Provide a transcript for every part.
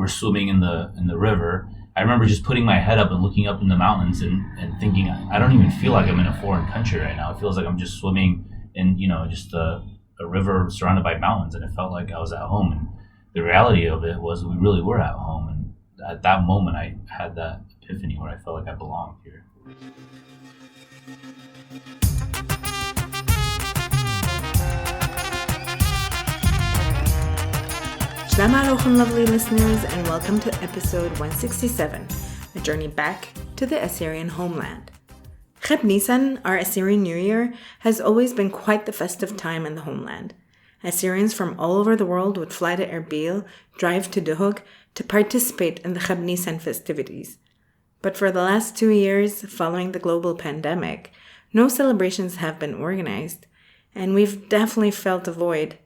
we're swimming in the river. I remember just putting my head up and looking up in the mountains and thinking, I don't even feel like I'm in a foreign country right now. It feels like I'm just swimming in, just a river surrounded by mountains, and it felt like I was at home. And the reality of it was we really were at home. And at that moment, I had that epiphany where I felt like I belonged here. Shalom aleichem, lovely listeners, and welcome to episode 167, a journey back to the Assyrian homeland. Cheb Nisan, our Assyrian New Year, has always been quite the festive time in the homeland. Assyrians from all over the world would fly to Erbil, drive to Duhok to participate in the Cheb Nisan festivities. But for the last 2 years, following the global pandemic, no celebrations have been organized, and we've definitely felt a void.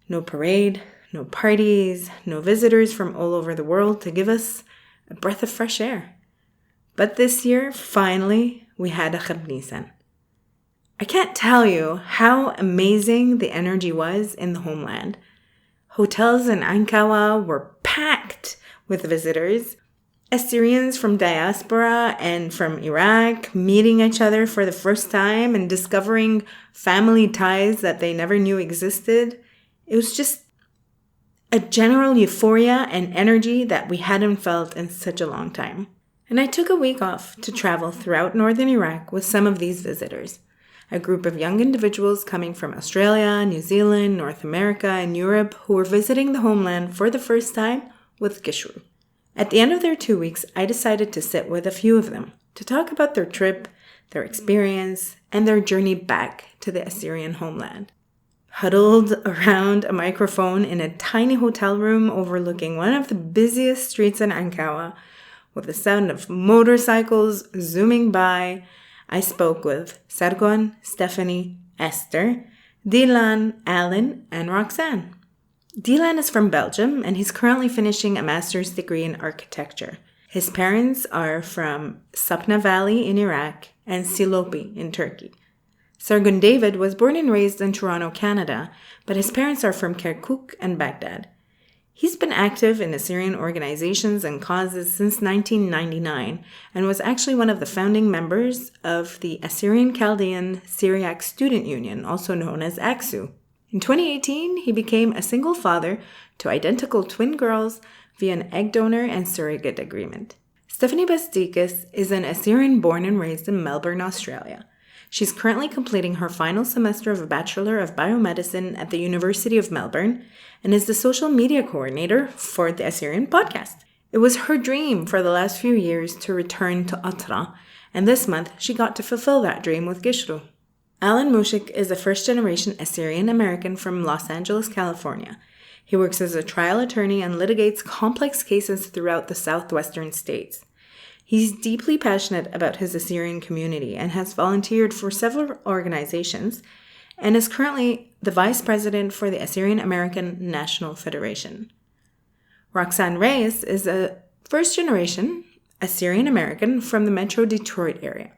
No parade, no parties, no visitors from all over the world to give us a breath of fresh air. But this year, finally, we had a Cheb Nisan. I can't tell you how amazing the energy was in the homeland. Hotels in Ankawa were packed with visitors. Assyrians from diaspora and from Iraq meeting each other for the first time and discovering family ties that they never knew existed. It was just a general euphoria and energy that we hadn't felt in such a long time. And I took a week off to travel throughout northern Iraq with some of these visitors. A group of young individuals coming from Australia, New Zealand, North America, and Europe who were visiting the homeland for the first time with Gishru. At the end of their 2 weeks, I decided to sit with a few of them to talk about their trip, their experience, and their journey back to the Assyrian homeland. Huddled around a microphone in a tiny hotel room overlooking one of the busiest streets in Ankawa, with the sound of motorcycles zooming by, I spoke with Sargon, Stephanie, Esther, Dylan, Alan, and Roxanne. Dylan is from Belgium, and he's currently finishing a master's degree in architecture. His parents are from Sapna Valley in Iraq and Silopi in Turkey. Sargon David was born and raised in Toronto, Canada, but his parents are from Kirkuk and Baghdad. He's been active in Assyrian organizations and causes since 1999 and was actually one of the founding members of the Assyrian Chaldean Syriac Student Union, also known as AXU. In 2018, he became a single father to identical twin girls via an egg donor and surrogate agreement. Stephanie Bastikis is an Assyrian born and raised in Melbourne, Australia. She's currently completing her final semester of a Bachelor of Biomedicine at the University of Melbourne and is the social media coordinator for the Assyrian podcast. It was her dream for the last few years to return to Atra, and this month she got to fulfill that dream with Gishru. Alan Mushik is a first-generation Assyrian American from Los Angeles, California. He works as a trial attorney and litigates complex cases throughout the southwestern states. He's deeply passionate about his Assyrian community and has volunteered for several organizations and is currently the vice president for the Assyrian American National Federation. Roxanne Reyes is a first-generation Assyrian American from the Metro Detroit area.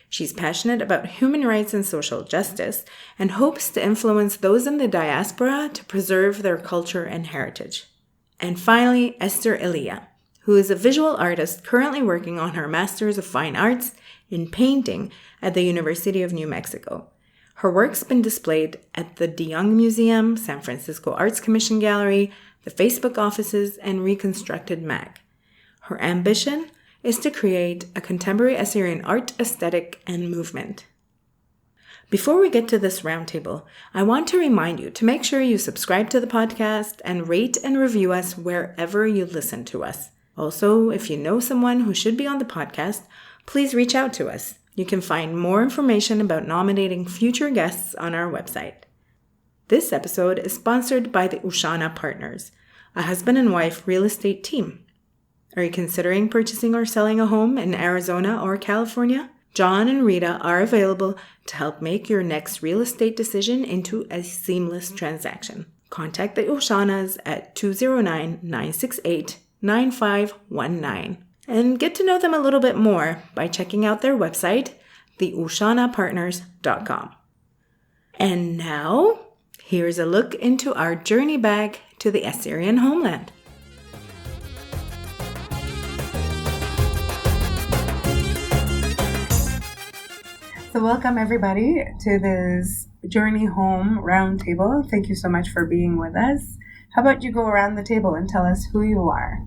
She's passionate about human rights and social justice and hopes to influence those in the diaspora to preserve their culture and heritage. And finally, Esther Elia, who is a visual artist currently working on her Master's of Fine Arts in Painting at the University of New Mexico. Her work's been displayed at the DeYoung Museum, San Francisco Arts Commission Gallery, the Facebook offices, and Reconstructed MAG. Her ambition is to create a contemporary Assyrian art aesthetic and movement. Before we get to this roundtable, I want to remind you to make sure you subscribe to the podcast and rate and review us wherever you listen to us. Also, if you know someone who should be on the podcast, please reach out to us. You can find more information about nominating future guests on our website. This episode is sponsored by the Ushana Partners, a husband and wife real estate team. Are you considering purchasing or selling a home in Arizona or California? John and Rita are available to help make your next real estate decision into a seamless transaction. Contact the Ushanas at 209-968-9519 and get to know them a little bit more by checking out their website, theushanapartners.com. And now, here's a look into our journey back to the Assyrian homeland. So welcome everybody to this Journey Home Roundtable. Thank you so much for being with us. How about you go around the table and tell us who you are?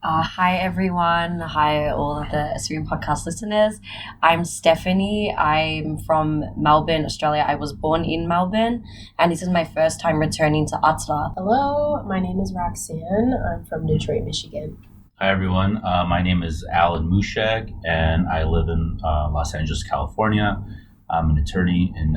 Hi everyone. Hi all of the Assyrian podcast listeners. I'm Stephanie. I'm from Melbourne, Australia. I was born in Melbourne and this is my first time returning to Atra. Hello, my name is Roxanne. I'm from Detroit, Michigan. Hi everyone, my name is Alan Mushek and I live in Los Angeles, California. I'm an attorney in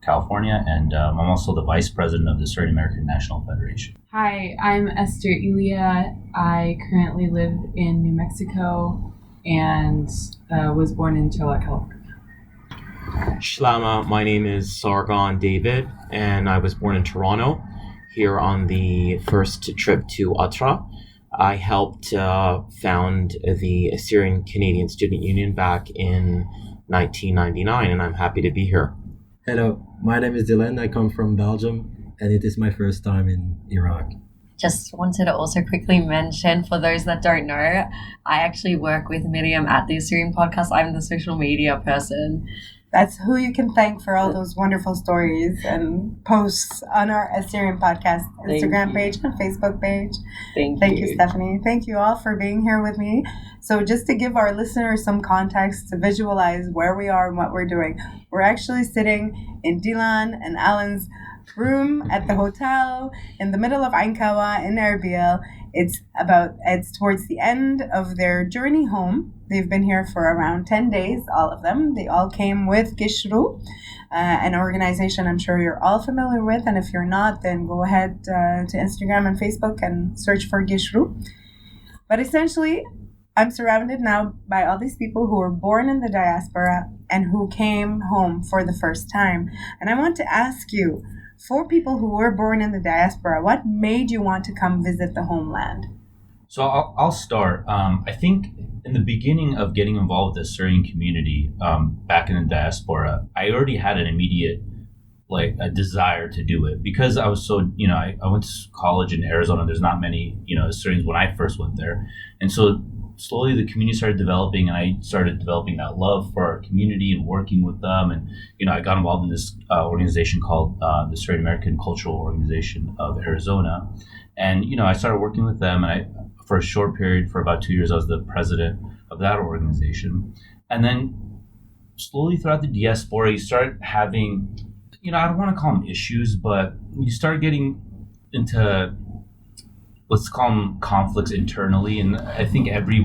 California and I'm also the vice president of the Assyrian American National Federation. Hi, I'm Esther Elia. I currently live in New Mexico and was born in Charlotte, California. Shlama, my name is Sargon David and I was born in Toronto, here on the first trip to Atra. I helped found the Assyrian Canadian Student Union back in 1999, and I'm happy to be here. Hello, my name is Dylan. I come from Belgium, and it is my first time in Iraq. Just wanted to also quickly mention, for those that don't know, I actually work with Miriam at the Assyrian podcast. I'm the social media person. That's who you can thank for all those wonderful stories and posts on our Assyrian podcast Instagram page and Facebook page. Thank you, Stephanie. Thank you all for being here with me. So just to give our listeners some context to visualize where we are and what we're doing, we're actually sitting in Dylan and Alan's room at the hotel in the middle of Ain Kawa in Erbil. It's towards the end of their journey home. They've been here for around 10 days, all of them. They all came with Gishru, an organization I'm sure you're all familiar with. And if you're not, then go ahead to Instagram and Facebook and search for Gishru. But essentially, I'm surrounded now by all these people who were born in the diaspora and who came home for the first time. And I want to ask you, for people who were born in the diaspora, what made you want to come visit the homeland? So I'll start. I think in the beginning of getting involved with the Assyrian community back in the diaspora, I already had an immediate a desire to do it because I was so, I went to college in Arizona. There's not many, Assyrians when I first went there. And so slowly the community started developing and I started developing that love for our community and working with them. And, I got involved in this organization called the Assyrian American Cultural Organization of Arizona. And, I started working with them and for a short period, for about 2 years, I was the president of that organization. And then slowly throughout the diaspora, you start having, I don't want to call them issues, but you start getting into, let's call them conflicts internally. And I think every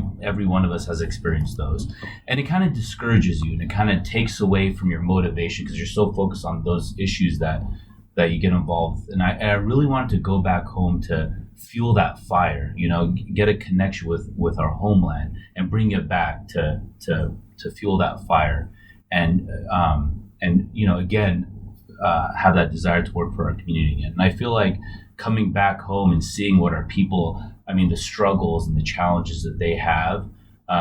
one of us has experienced those. And it kind of discourages you and it kind of takes away from your motivation because you're so focused on those issues that you get involved. And I really wanted to go back home to fuel that fire, get a connection with our homeland and bring it back to fuel that fire. And again, have that desire to work for our community again. And I feel like coming back home and seeing what our people, the struggles and the challenges that they have,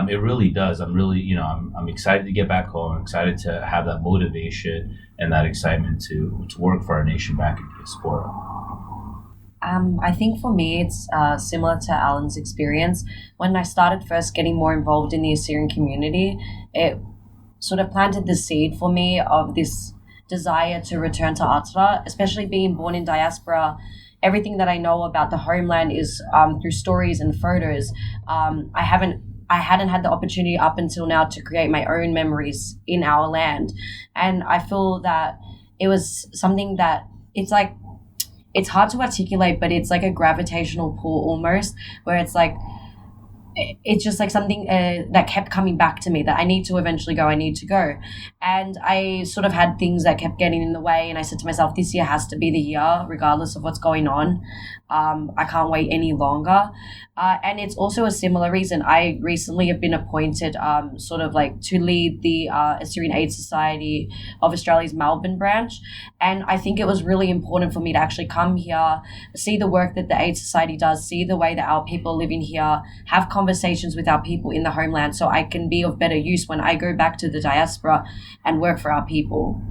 it really does. I'm really, I'm excited to get back home. I'm excited to have that motivation and that excitement to work for our nation back in diaspora. I think for me, it's similar to Alan's experience. When I started first getting more involved in the Assyrian community, it sort of planted the seed for me of this desire to return to Atra, especially being born in diaspora. Everything that I know about the homeland is through stories and photos. I hadn't had the opportunity up until now to create my own memories in our land. And I feel that it was something that it's hard to articulate, but it's like a gravitational pull almost, where it's like, it's just like something that kept coming back to me that I need to eventually go, I need to go. And I sort of had things that kept getting in the way. And I said to myself, this year has to be the year, regardless of what's going on. I can't wait any longer. And it's also a similar reason. I recently have been appointed to lead the Assyrian Aid Society of Australia's Melbourne branch. And I think it was really important for me to actually come here, see the work that the Aid Society does, see the way that our people live in here, have conversations with our people in the homeland so I can be of better use when I go back to the diaspora and work for our people.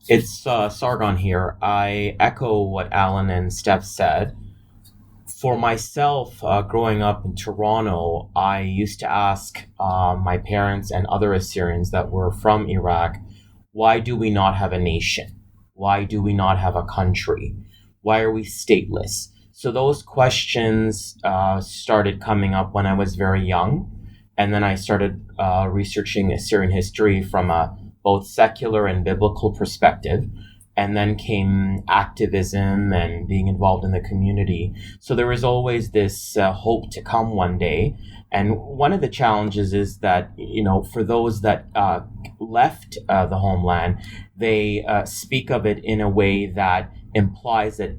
It's Sargon here. I echo what Alan and Steph said. For myself, growing up in Toronto, I used to ask my parents and other Assyrians that were from Iraq why do we not have a nation? Why do we not have a country? Why are we stateless? So those questions started coming up when I was very young. And then I started researching Assyrian history from a both secular and biblical perspective. And then came activism and being involved in the community. So there was always this hope to come one day. And one of the challenges is that, for those that left the homeland, they speak of it in a way that implies that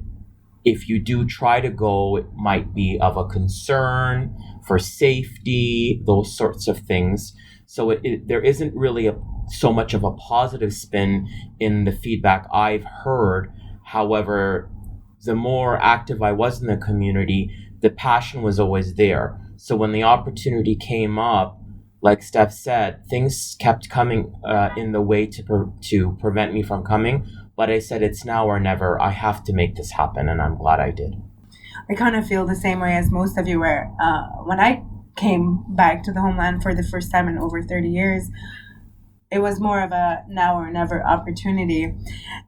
if you do try to go, it might be of a concern for safety, those sorts of things. So there isn't really so much of a positive spin in the feedback I've heard. However, the more active I was in the community, the passion was always there. So when the opportunity came up, like Steph said, things kept coming in the way to prevent me from coming. But I said, it's now or never. I have to make this happen, and I'm glad I did. I kind of feel the same way as most of you were. When I came back to the homeland for the first time in over 30 years, it was more of a now or never opportunity.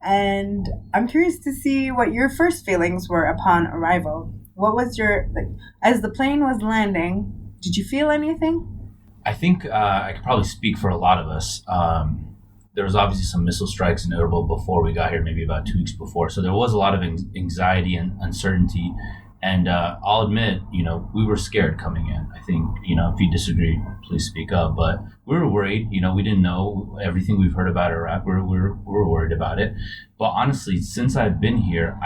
And I'm curious to see what your first feelings were upon arrival. What was as the plane was landing, did you feel anything? I think I could probably speak for a lot of us. There was obviously some missile strikes in Erbil before we got here, maybe about 2 weeks before. So there was a lot of anxiety and uncertainty. And I'll admit, we were scared coming in. I think, if you disagree, please speak up. But we were worried. We didn't know everything we've heard about Iraq. We're worried about it. But honestly, since I've been here,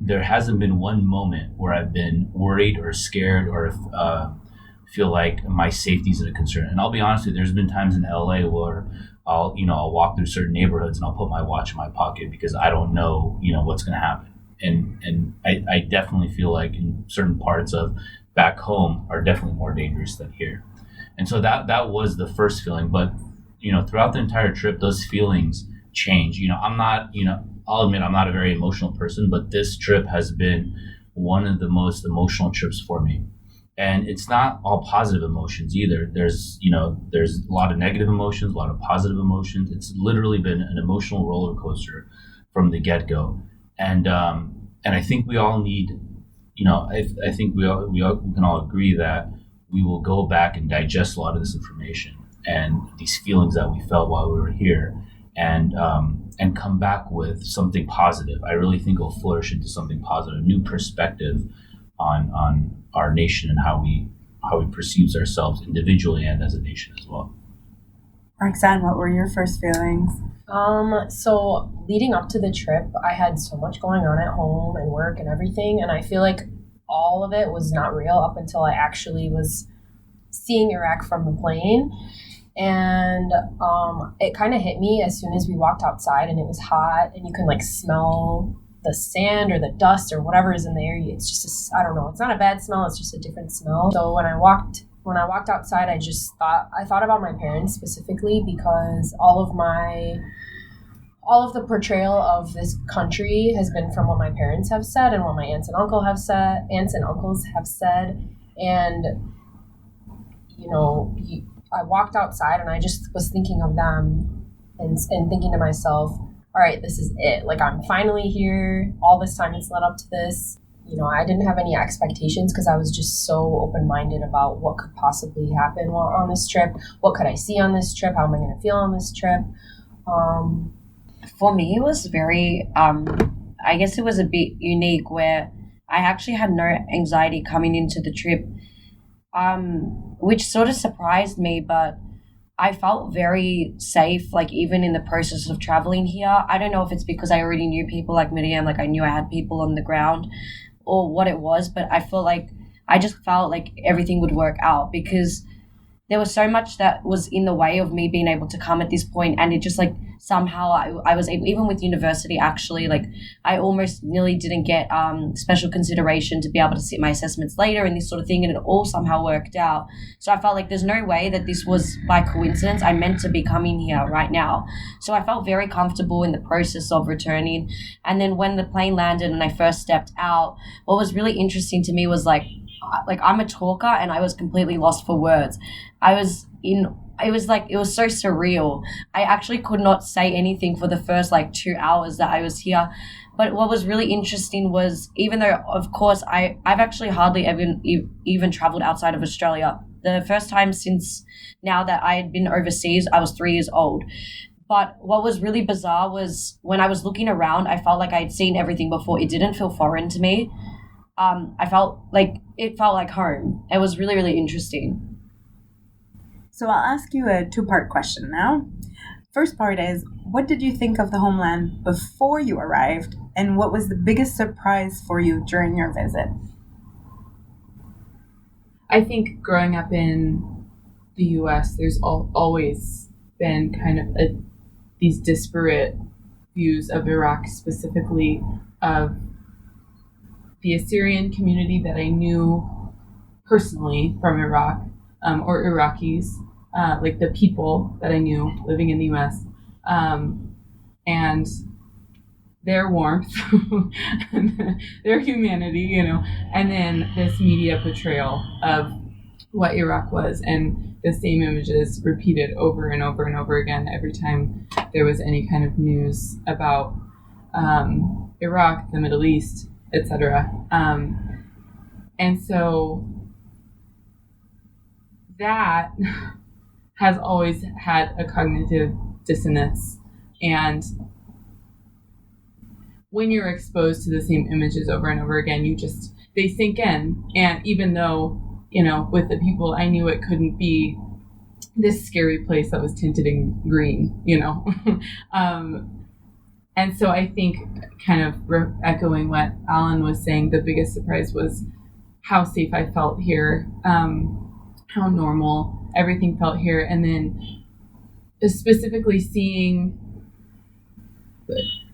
there hasn't been one moment where I've been worried or scared or feel like my safety is a concern. And I'll be honest with you, there's been times in LA where I'll walk through certain neighborhoods and I'll put my watch in my pocket because I don't know, what's going to happen. And I definitely feel like in certain parts of back home are definitely more dangerous than here. And so that was the first feeling. But, throughout the entire trip, those feelings change. I'm not, I'll admit I'm not a very emotional person, but this trip has been one of the most emotional trips for me. And it's not all positive emotions either. There's a lot of negative emotions, a lot of positive emotions. It's literally been an emotional roller coaster from the get-go. And I think we all need, I think we can all agree that we will go back and digest a lot of this information and these feelings that we felt while we were here, and come back with something positive. I really think it'll flourish into something positive, new perspective on our nation and how we perceive ourselves individually and as a nation as well. Roxanne, what were your first feelings? So leading up to the trip, I had so much going on at home and work and everything, and I feel like all of it was not real up until I actually was seeing Iraq from the plane. And it kind of hit me as soon as we walked outside and it was hot and you can smell the sand or the dust or whatever is in the air. It's just I don't know, it's not a bad smell, it's just a different smell. So when I walked outside, I thought about my parents specifically, because all of the portrayal of this country has been from what my parents have said and what my aunts and uncles have said. And I walked outside and I just was thinking of them and thinking to myself, all right, this is it. I'm finally here. All this time it's led up to this. I didn't have any expectations because I was just so open-minded about what could possibly happen on this trip. What could I see on this trip? How am I going to feel on this trip? For me, it was very, I guess it was a bit unique where I actually had no anxiety coming into the trip, which sort of surprised me, but I felt very safe, even in the process of traveling here. I don't know if it's because I already knew people like Miriam, I knew I had people on the ground, or what it was, but I just felt like everything would work out, because there was so much that was in the way of me being able to come at this point, and it just somehow I was able, even with university actually, I almost nearly didn't get special consideration to be able to sit my assessments later and this sort of thing, and it all somehow worked out. So I felt like there's no way that this was by coincidence. I meant to be coming here right now. So I felt very comfortable in the process of returning. And then when the plane landed and I first stepped out, what was really interesting to me was I'm a talker and I was completely lost for words. I was in it was so surreal. I actually could not say anything for the first 2 hours that I was here. But what was really interesting was, even though, of course, I've actually hardly even traveled outside of Australia. The first time since now that I had been overseas, I was 3 years old. But what was really bizarre was when I was looking around, I felt like I had seen everything before. It didn't feel foreign to me. I felt like it felt like home. It was really, really interesting. So I'll ask you a two-part question now. First part is, what did you think of the homeland before you arrived, and what was the biggest surprise for you during your visit? I think growing up in the U.S., there's always been kind of these disparate views of Iraq, specifically of the Assyrian community that I knew personally from Iraq, or Iraqis, like the people that I knew living in the U.S., and their warmth, their humanity, and then this media portrayal of what Iraq was, and the same images repeated over and over and over again every time there was any kind of news about Iraq, the Middle East, etc. And so that has always had a cognitive dissonance, and when you're exposed to the same images over and over again, they sink in. And even though, with the people, I knew it couldn't be this scary place that was tinted in green, and so I think, kind of echoing what Alan was saying, the biggest surprise was how safe I felt here, how normal everything felt here, and then specifically seeing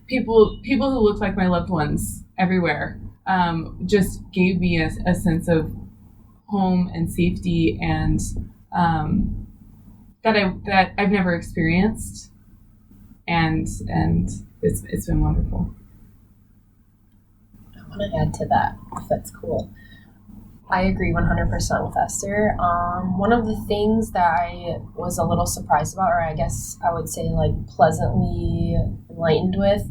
people who looked like my loved ones everywhere, just gave me a sense of home and safety, and that I've never experienced, and it's been wonderful. I want to add to that, if that's cool. I agree 100% with Esther. One of the things that I was a little surprised about, or I guess I would say pleasantly enlightened with,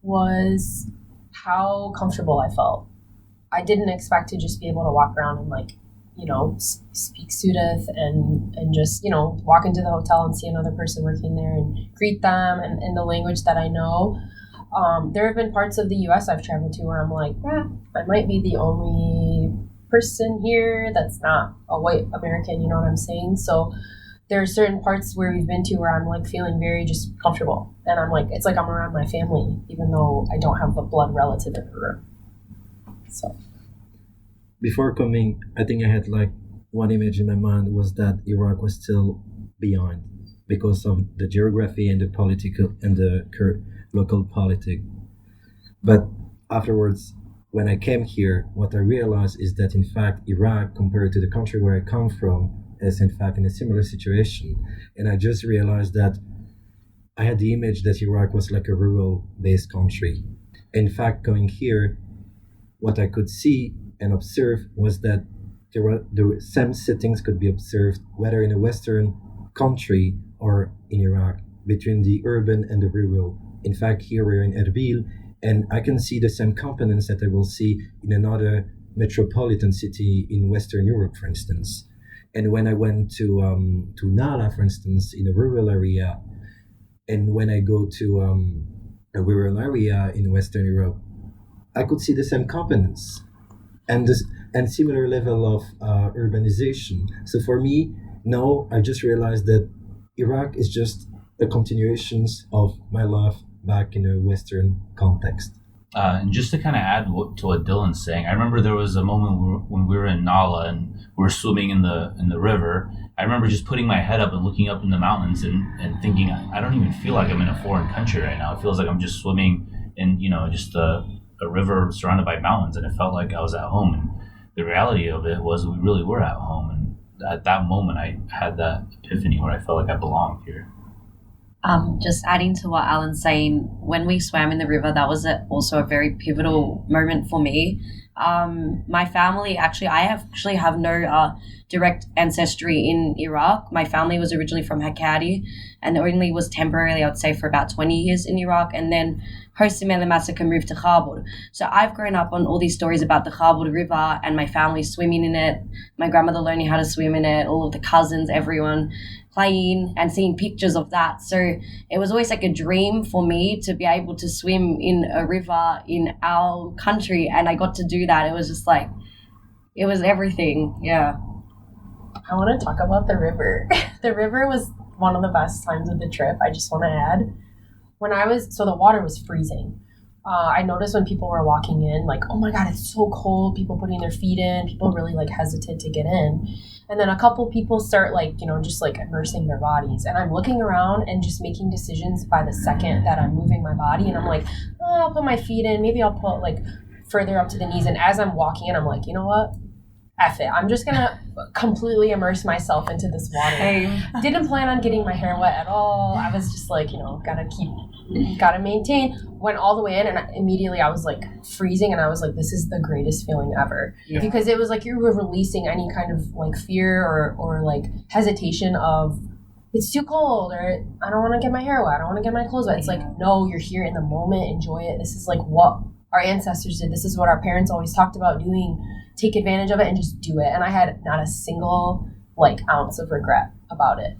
was how comfortable I felt. I didn't expect to just be able to walk around and speak Sudeth and just, walk into the hotel and see another person working there and greet them and in the language that I know. There have been parts of the U.S. I've traveled to where I'm I might be the only person here that's not a white American, you know what I'm saying? So there are certain parts where we've been to where I'm feeling very just comfortable, and I'm it's like I'm around my family, even though I don't have a blood relative in the room. So before coming, I think I had one image in my mind was that Iraq was still behind because of the geography and the political and the local politics. But afterwards, when I came here, what I realized is that in fact Iraq, compared to the country where I come from, is in fact in a similar situation. And I just realized that I had the image that Iraq was like a rural-based country. In fact, coming here, what I could see and observe was that the same settings could be observed whether in a Western country or in Iraq, between the urban and the rural. In fact, here we're in Erbil, and I can see the same components that I will see in another metropolitan city in Western Europe, for instance. And when I went to Nala, for instance, in a rural area, and when I go to a rural area in Western Europe, I could see the same components and similar level of urbanization. So for me, now I just realized that Iraq is just a continuation of my life back in a Western context. And just to kind of add to what Dylan's saying, I remember there was a moment when we were in Nala and we were swimming in the river. I remember just putting my head up and looking up in the mountains and thinking, I don't even feel like I'm in a foreign country right now. It feels like I'm just swimming in, just a river surrounded by mountains, and it felt like I was at home. And the reality of it was we really were at home. And at that moment, I had that epiphany where I felt like I belonged here. Just adding to what Alan's saying, when we swam in the river, that was also a very pivotal moment for me. My family I actually have no direct ancestry in Iraq. My family was originally from Hakkari and only was temporarily, I would say, for about 20 years in Iraq, and then post-Semele massacre moved to Khabur. So I've grown up on all these stories about the Khabur River and my family swimming in it, my grandmother learning how to swim in it, all of the cousins, everyone playing and seeing pictures of that. So it was always like a dream for me to be able to swim in a river in our country, and I got to do that. It was just like, it was everything. Yeah. I want to talk about the river. The river was one of the best times of the trip. I just want to add, so the water was freezing. I noticed when people were walking in, like, oh my God, it's so cold. People putting their feet in, people really like hesitant to get in. And then a couple people start just like immersing their bodies. And I'm looking around and just making decisions by the second that I'm moving my body. And I'm like, oh, I'll put my feet in. Maybe I'll put like further up to the knees. And as I'm walking in, I'm like, you know what? F it. I'm just going to completely immerse myself into this water. Didn't plan on getting my hair wet at all. I was just like, gotta maintain. Went all the way in, and immediately I was like freezing, and I was like, this is the greatest feeling ever. Yeah. Because it was like you were releasing any kind of like fear or like hesitation of it's too cold, or I don't want to get my hair wet, I don't want to get my clothes wet. It's like, no, you're here in the moment, enjoy it. This is like what our ancestors did. This is what our parents always talked about doing. Take advantage of it and just do it. And I had not a single like ounce of regret about it.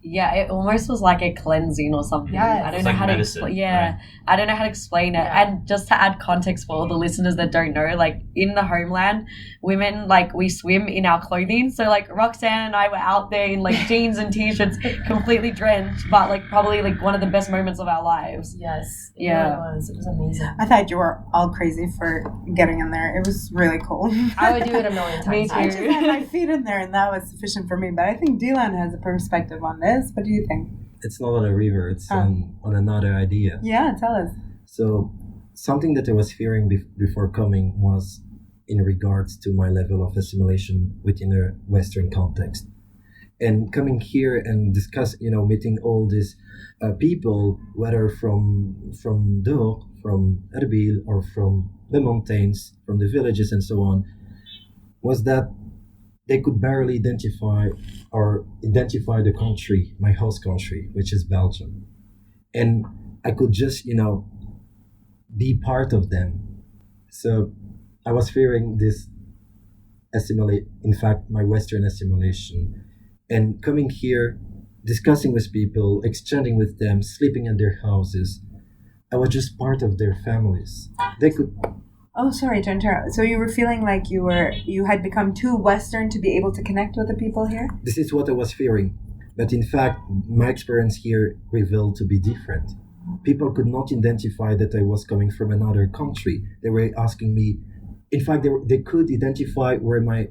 Yeah, it almost was like a cleansing or something. Yeah, I don't know how to explain. Yeah, right? I don't know how to explain it. Yeah. And just to add context for all the listeners that don't know, like in the homeland, women like we swim in our clothing. So like Roxanne and I were out there in like jeans and t-shirts, completely drenched, but like probably like one of the best moments of our lives. Yes. Yeah, it was amazing. I thought you were all crazy for getting in there. It was really cold. I would do it a million times. Me too. I just had my feet in there, and that was sufficient for me. But I think Dylan has a perspective on this. What do you think? It's not on a river, it's on another idea. Yeah, tell us. So something that I was fearing before coming was in regards to my level of assimilation within a Western context. And coming here and meeting all these people, whether from Dor, from Erbil, or from the mountains, from the villages and so on, was that they could barely identify the country, my host country, which is Belgium. And I could just, be part of them. So I was fearing this my Western assimilation. And coming here, discussing with people, exchanging with them, sleeping in their houses, I was just part of their families. They could... Oh, sorry to interrupt. So you were feeling like you had become too Western to be able to connect with the people here? This is what I was fearing. But in fact, my experience here revealed to be different. People could not identify that I was coming from another country. They were asking me, in fact, they could identify where my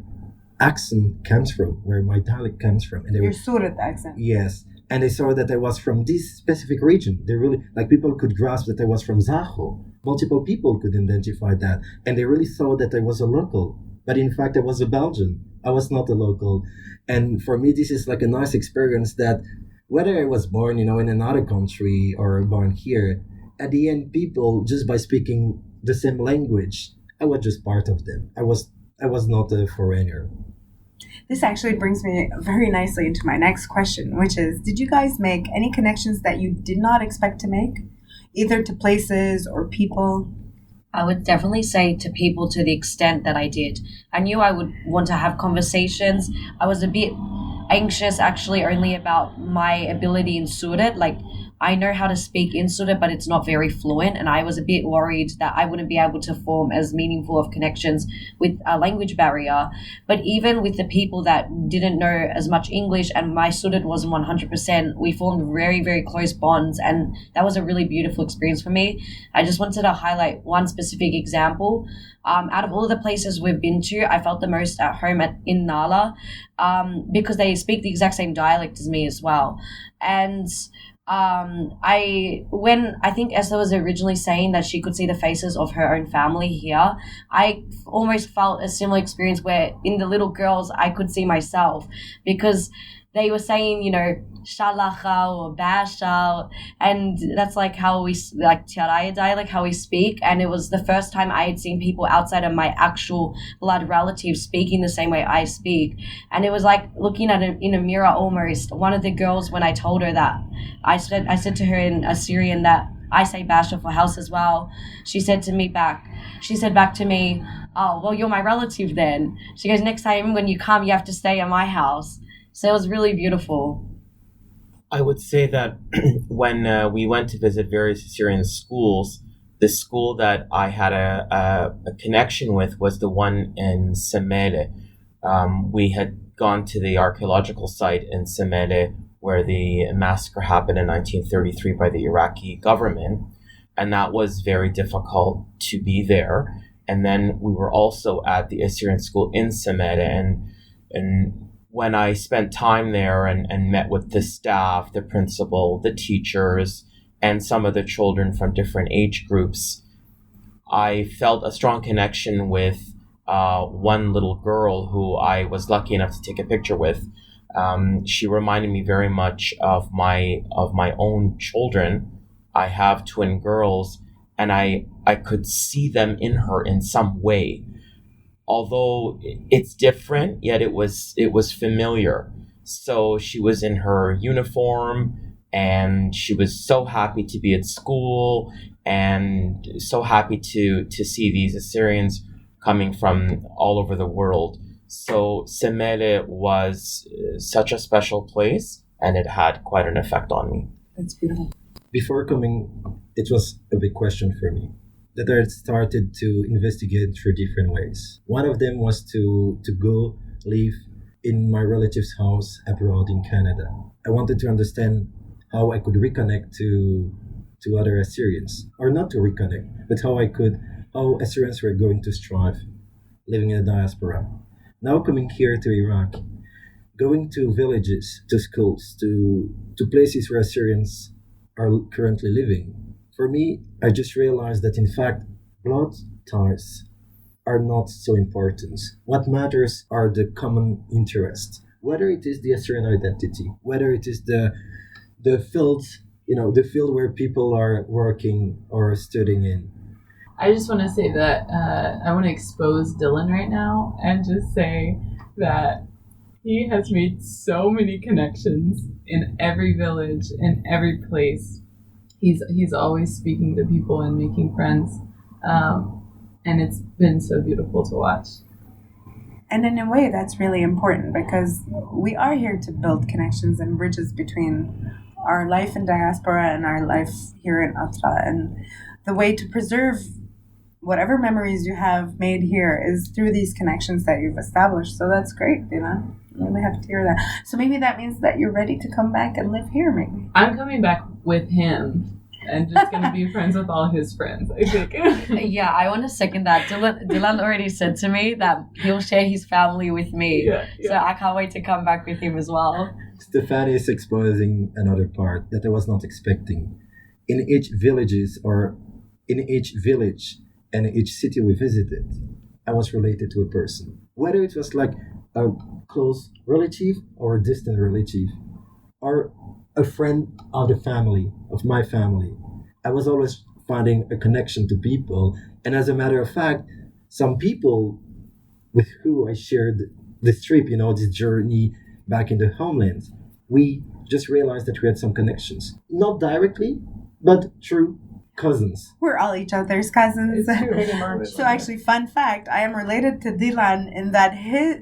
accent comes from, where my dialect comes from. And Your Surat accent. Yes. And they saw that I was from this specific region. They really, people could grasp that I was from Zaho. Multiple people could identify that. And they really thought that I was a local. But in fact, I was a Belgian. I was not a local. And for me, this is like a nice experience that whether I was born, in another country or born here, at the end, people, just by speaking the same language, I was just part of them. I was not a foreigner. This actually brings me very nicely into my next question, which is, did you guys make any connections that you did not expect to make, either to places or people? I would definitely say to people to the extent that I did. I knew I would want to have conversations. I was a bit anxious actually only about my ability in Surat. Like, I know how to speak in Surat, but it's not very fluent, and I was a bit worried that I wouldn't be able to form as meaningful of connections with a language barrier. But even with the people that didn't know as much English and my Surat wasn't 100%, we formed very, very close bonds, and that was a really beautiful experience for me. I just wanted to highlight one specific example. Out of all the places we've been to, I felt the most at home in Nala because they speak the exact same dialect as me as well. And I think Esther was originally saying that she could see the faces of her own family here. I almost felt a similar experience where in the little girls I could see myself, because they were saying, shalacha or basha, and that's like how we, like tiarayadai, like how we speak. And it was the first time I had seen people outside of my actual blood relatives speaking the same way I speak. And it was like looking at it in a mirror almost. One of the girls, when I told her that, I said to her in Assyrian that I say basha for house as well. She said back to me, oh, well, you're my relative then. She goes, next time when you come, you have to stay at my house. So it was really beautiful. I would say that when we went to visit various Assyrian schools, the school that I had a connection with was the one in Semele. We had gone to the archaeological site in Semele where the massacre happened in 1933 by the Iraqi government, and that was very difficult to be there. And then we were also at the Assyrian school in Semele, and when I spent time there and met with the staff, the principal, the teachers, and some of the children from different age groups, I felt a strong connection with one little girl who I was lucky enough to take a picture with. She reminded me very much of my own children. I have twin girls, and I could see them in her in some way. Although it's different, yet it was familiar. So she was in her uniform, and she was so happy to be at school, and so happy to see these Assyrians coming from all over the world. So Semele was such a special place, and it had quite an effect on me. That's beautiful. Before coming, it was a big question for me that I started to investigate through different ways. One of them was to go live in my relative's house abroad in Canada. I wanted to understand how I could reconnect to other Assyrians, or not to reconnect, but how Assyrians were going to strive living in the diaspora. Now coming here to Iraq, going to villages, to schools, to places where Assyrians are currently living, for me, I just realized that in fact, blood ties are not so important. What matters are the common interests. Whether it is the Assyrian identity, whether it is the field, the field where people are working or studying in. I just want to say that I want to expose Dylan right now and just say that he has made so many connections in every village, in every place. He's always speaking to people and making friends, and it's been so beautiful to watch. And in a way, that's really important because we are here to build connections and bridges between our life in diaspora and our life here in Atra. And the way to preserve whatever memories you have made here is through these connections that you've established. So that's great, Dylan. I'm really happy to hear that. So maybe that means that you're ready to come back and live here, maybe. I'm coming back with him and just going to be friends with all his friends, I think. Yeah, I want to second that. Dylan already said to me that he'll share his family with me. Yeah. So I can't wait to come back with him as well. Stefani is exposing another part that I was not expecting. In each village and each city we visited, I was related to a person. Whether it was like a close relative or a distant relative, or a friend of the family, of my family, I was always finding a connection to people. And as a matter of fact, some people with who I shared this trip, this journey back in the homeland, we just realized that we had some connections. Not directly, but through cousins. We're all each other's cousins. Pretty much. So actually, fun fact, I am related to Dylan in that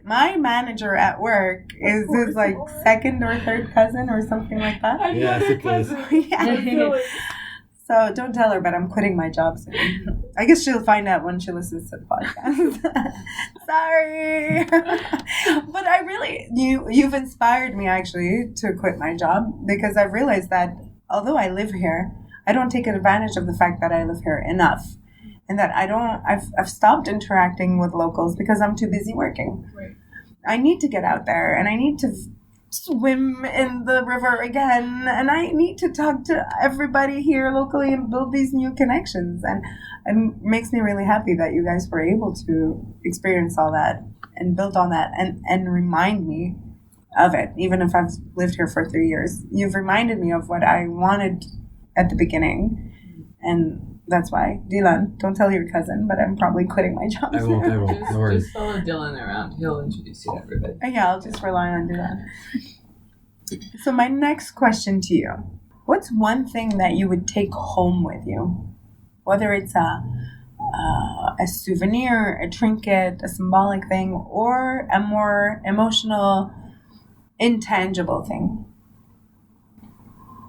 my manager at work is his like second or third cousin or something like that. Yes, it is. Yeah. So don't tell her, but I'm quitting my job soon. I guess she'll find out when she listens to the podcast. Sorry. But I really, you've inspired me actually to quit my job because I've realized that although I live here, I don't take advantage of the fact that I live here enough, and that I've stopped interacting with locals because I'm too busy working. Right. I need to get out there, and I need to swim in the river again, and I need to talk to everybody here locally and build these new connections. And it makes me really happy that you guys were able to experience all that and build on that and remind me of it, even if I've lived here for 3 years. You've reminded me of what I wanted at the beginning, and that's why. Dylan, don't tell your cousin, but I'm probably quitting my job. I won't. No worries. Just follow Dylan around. He'll introduce you to everybody. Yeah, I'll just rely on Dylan. So my next question to you, what's one thing that you would take home with you? Whether it's a souvenir, a trinket, a symbolic thing, or a more emotional, intangible thing.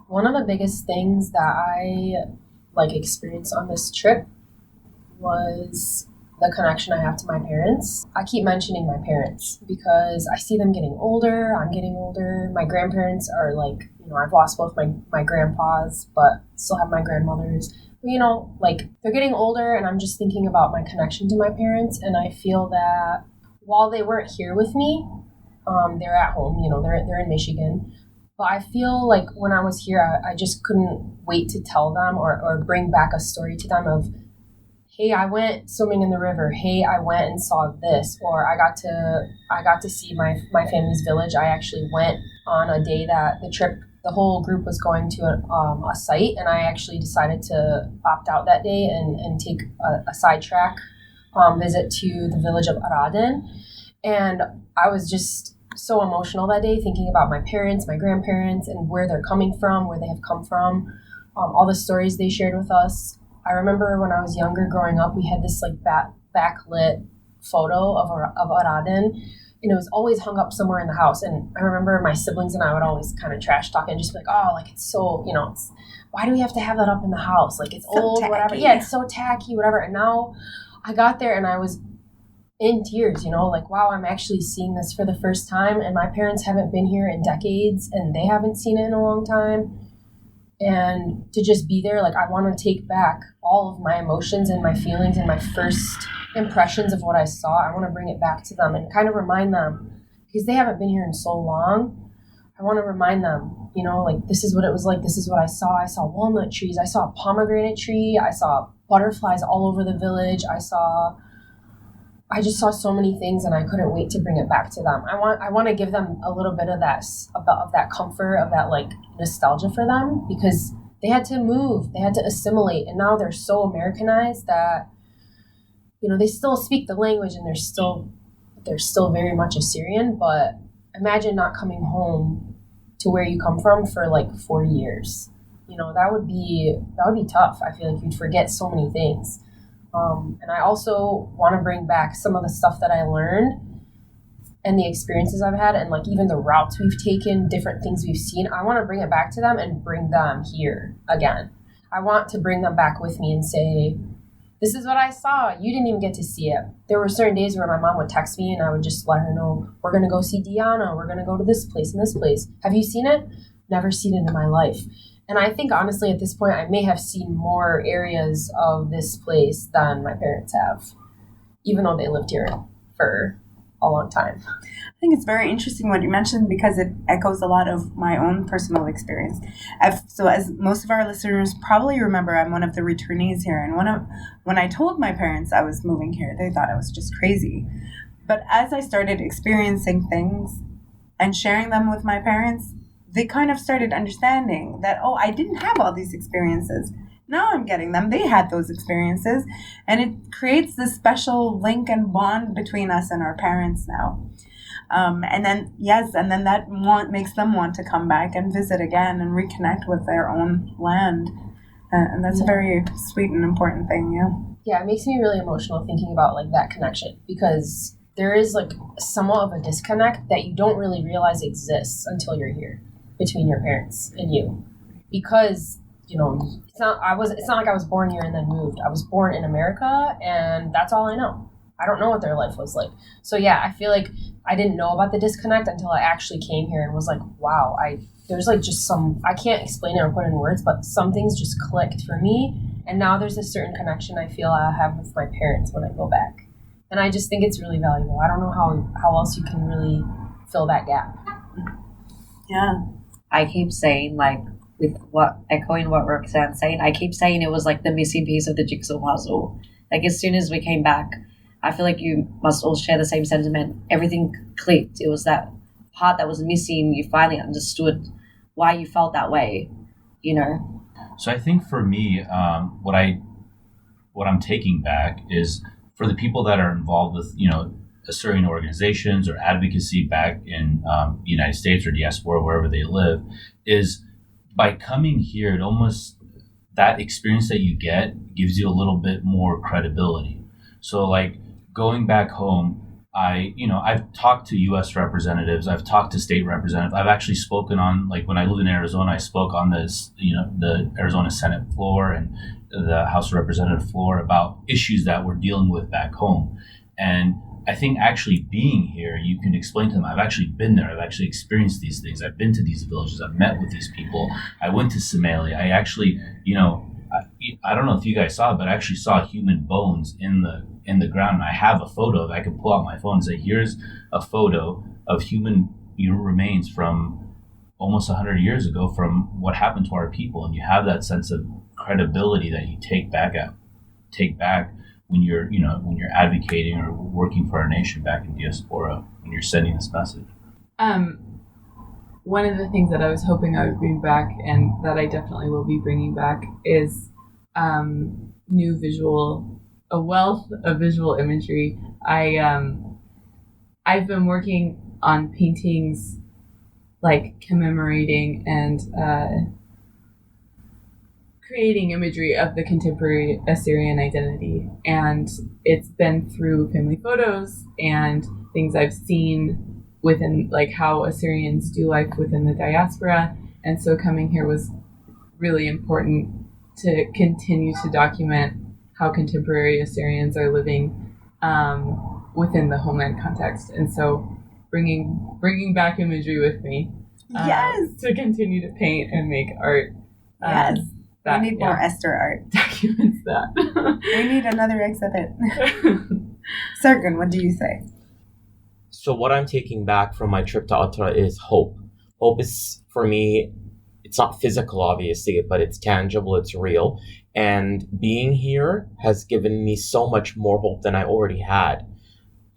One of the biggest things that I experienced on this trip was the connection I have to my parents. I keep mentioning my parents because I see them getting older. I'm getting older. My grandparents are I've lost both my grandpas, but still have my grandmothers. They're getting older, and I'm just thinking about my connection to my parents, and I feel that while they weren't here with me, they're at home, they're in Michigan. But I feel like when I was here, I just couldn't wait to tell them or bring back a story to them of, hey, I went swimming in the river. Hey, I went and saw this. Or I got to see my family's village. I actually went on a day that the whole group was going to a site, and I actually decided to opt out that day and take a sidetrack visit to the village of Araden. And I was just so emotional that day, thinking about my parents, my grandparents, and where they're coming from, where they have come from, all the stories they shared with us. I remember when I was younger, growing up, we had this backlit photo of Araden, and it was always hung up somewhere in the house. And I remember my siblings and I would always kind of trash talk and just be like, oh, it's so, why do we have to have that up in the house? It's so old, tacky. Whatever. Yeah, it's so tacky, whatever. And now I got there and I was in tears, wow, I'm actually seeing this for the first time, and my parents haven't been here in decades, and they haven't seen it in a long time. And to just be there, I want to take back all of my emotions and my feelings and my first impressions of what I saw. I want to bring it back to them and kind of remind them, because they haven't been here in so long. I want to remind them, this is what it was like. This is what I saw. I saw walnut trees. I saw a pomegranate tree. I saw butterflies all over the village. I just saw so many things, and I couldn't wait to bring it back to them. I want to give them a little bit of that comfort, of that nostalgia for them, because they had to move, they had to assimilate, and now they're so Americanized that they still speak the language, and they're still very much Assyrian. But imagine not coming home to where you come from for 40 years. That would be tough. I feel like you'd forget so many things. And I also want to bring back some of the stuff that I learned and the experiences I've had, and even the routes we've taken, different things we've seen. I want to bring it back to them and bring them here again. I want to bring them back with me and say, this is what I saw. You didn't even get to see it. There were certain days where my mom would text me and I would just let her know, we're going to go see Diana. We're going to go to this place and this place. Have you seen it? Never seen it in my life. And I think, honestly, at this point, I may have seen more areas of this place than my parents have, even though they lived here for a long time. I think it's very interesting what you mentioned, because it echoes a lot of my own personal experience. So as most of our listeners probably remember, I'm one of the returnees here. And when I told my parents I was moving here, they thought I was just crazy. But as I started experiencing things and sharing them with my parents, they kind of started understanding that, oh, I didn't have all these experiences. Now I'm getting them. They had those experiences. And it creates this special link and bond between us and our parents now. And then that makes them want to come back and visit again and reconnect with their own land. And that's a very sweet and important thing, yeah. Yeah, it makes me really emotional thinking about that connection, because there is somewhat of a disconnect that you don't really realize exists until you're here, between your parents and you, because it's not like I was born here and then moved. I was born in America, and that's all I know. I don't know what their life was like. So yeah, I feel like I didn't know about the disconnect until I actually came here and was like, wow, there's just some, I can't explain it or put it in words, but some things just clicked for me, and now there's a certain connection I feel I have with my parents when I go back, and I just think it's really valuable. I don't know how else you can really fill that gap. Yeah. I keep saying, echoing what Roxanne's saying, I keep saying it was the missing piece of the jigsaw puzzle. As soon as we came back, I feel like you must all share the same sentiment. Everything clicked. It was that part that was missing, you finally understood why you felt that way, you know? So I think for me, what I'm taking back is for the people that are involved with, Assyrian organizations or advocacy back in the United States or diaspora, wherever they live, is by coming here, it almost, that experience that you get gives you a little bit more credibility. So like going back home, I've talked to U.S. representatives, I've talked to state representatives, I've actually spoken on, like when I lived in Arizona, I spoke on this, the Arizona Senate floor and the House of Representative floor about issues that we're dealing with back home. And I think actually being here, you can explain to them, I've actually been there, I've actually experienced these things, I've been to these villages, I've met with these people, I went to Somalia, I actually, I don't know if you guys saw it, but I actually saw human bones in the ground. And I have a photo that I can pull out my phone and say, here's a photo of human remains from almost 100 years ago from what happened to our people. And you have that sense of credibility that you take back when you're advocating or working for our nation back in diaspora, when you're sending this message. One of the things that I was hoping I would bring back, and that I definitely will be bringing back, is a wealth of visual imagery. I've been working on paintings like commemorating and creating imagery of the contemporary Assyrian identity, and it's been through family photos and things I've seen within like how Assyrians do life within the diaspora. And so coming here was really important to continue to document how contemporary Assyrians are living within the homeland context. And so bringing back imagery with me to continue to paint and make art. We need more Esther art. Documents that. We need another exhibit. Sargon, what do you say? So what I'm taking back from my trip to Atra is hope. Hope is, for me, it's not physical, obviously, but it's tangible, it's real. And being here has given me so much more hope than I already had.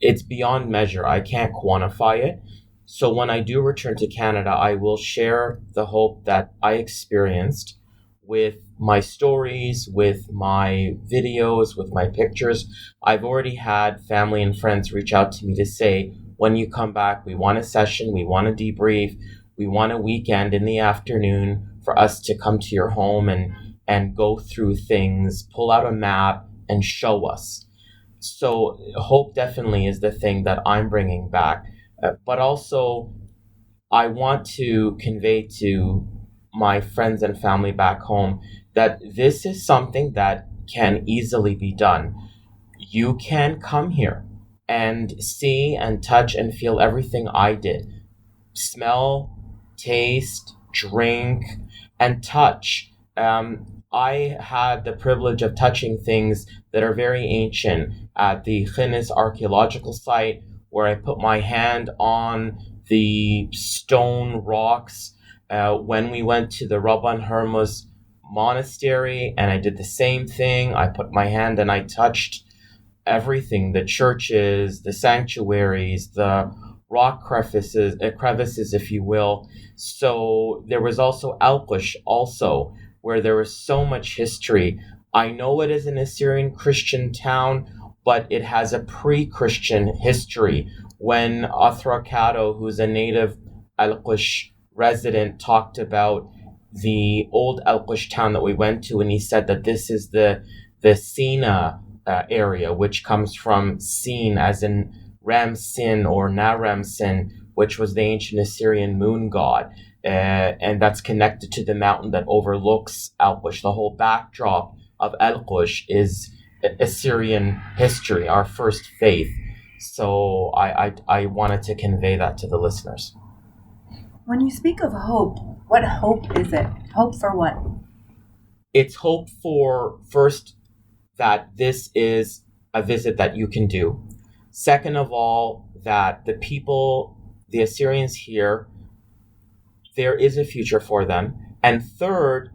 It's beyond measure. I can't quantify it. So when I do return to Canada, I will share the hope that I experienced with my stories, with my videos, with my pictures. I've already had family and friends reach out to me to say, when you come back, we want a session, we want a debrief, we want a weekend in the afternoon for us to come to your home and go through things, pull out a map and show us. So hope definitely is the thing that I'm bringing back. But also, I want to convey to my friends and family back home that this is something that can easily be done. You can come here and see and touch and feel everything I did. Smell, taste, drink, and touch. I had the privilege of touching things that are very ancient at the Khinis archaeological site, where I put my hand on the stone rocks. When we went to the Rabban Hermos monastery, and I did the same thing. I put my hand and I touched everything, the churches, the sanctuaries, the rock crevices, if you will. So there was also Alqush also, where there was so much history. I know it is an Assyrian Christian town, but it has a pre-Christian history. When Athra Kato, who's a native Alqush resident, talked about the old Alqush town that we went to, and he said that this is the Sina area, which comes from Sin, as in Ramsin or Naramsin, which was the ancient Assyrian moon god. And that's connected to the mountain that overlooks Alqush. The whole backdrop of Alqush is Assyrian history, our first faith. So I wanted to convey that to the listeners. When you speak of hope, what hope is it? Hope for what? It's hope for, first, that this is a visit that you can do. Second of all, that the people, the Assyrians here, there is a future for them. And third,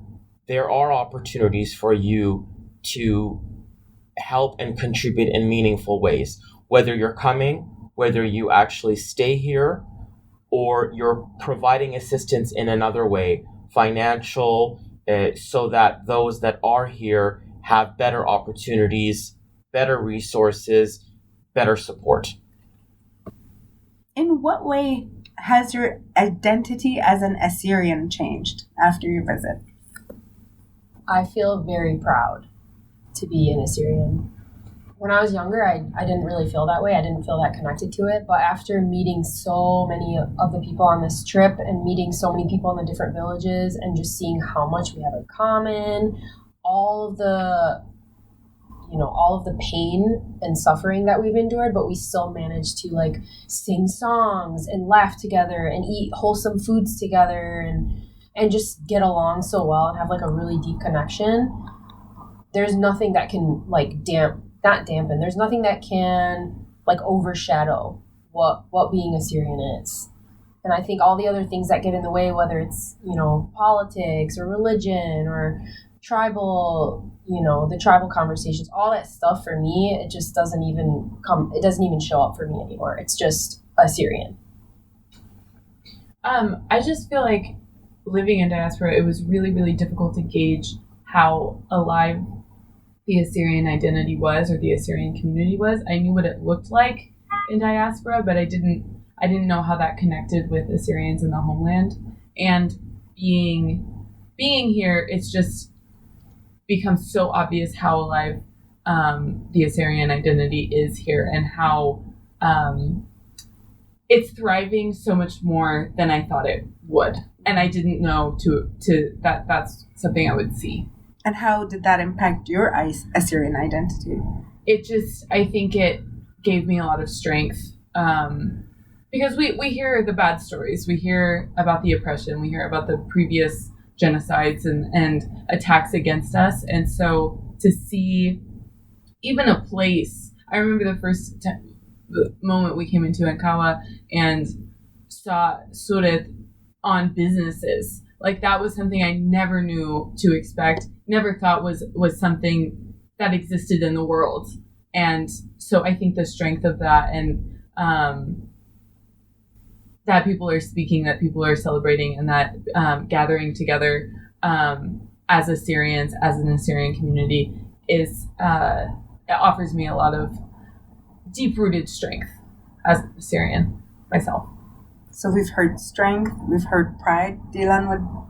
there are opportunities for you to help and contribute in meaningful ways. Whether you're coming, whether you actually stay here, or you're providing assistance in another way, financial, so that those that are here have better opportunities, better resources, better support. In what way has your identity as an Assyrian changed after your visit? I feel very proud to be an Assyrian. When I was younger, I didn't really feel that way. I didn't feel that connected to it. But after meeting so many of the people on this trip and meeting so many people in the different villages and just seeing how much we have in common, all of the pain and suffering that we've endured, but we still managed to like sing songs and laugh together and eat wholesome foods together and just get along so well and have like a really deep connection. There's nothing that can like dampen. There's nothing that can like overshadow what being Assyrian is. And I think all the other things that get in the way, whether it's, politics or religion or tribal, the tribal conversations, all that stuff for me, it just doesn't even show up for me anymore. It's just Assyrian. I just feel like living in diaspora, it was really, really difficult to gauge how alive the Assyrian identity was, or the Assyrian community was. I knew what it looked like in diaspora, but I didn't know how that connected with Assyrians in the homeland. And being here, it's just become so obvious how alive the Assyrian identity is here, and how it's thriving so much more than I thought it would. And I didn't know that's something I would see. And how did that impact your Assyrian identity? I think it gave me a lot of strength, because we hear the bad stories. We hear about the oppression. We hear about the previous genocides and attacks against us. And so to see even a place, I remember the moment we came into Ankawa and saw Suret on businesses. Like, that was something I never knew to expect, never thought was something that existed in the world. And so I think the strength of that, and that people are speaking, that people are celebrating, and that gathering together as Assyrians, as an Assyrian community, it offers me a lot of deep-rooted strength as Assyrian myself. So we've heard strength, we've heard pride. Dylan,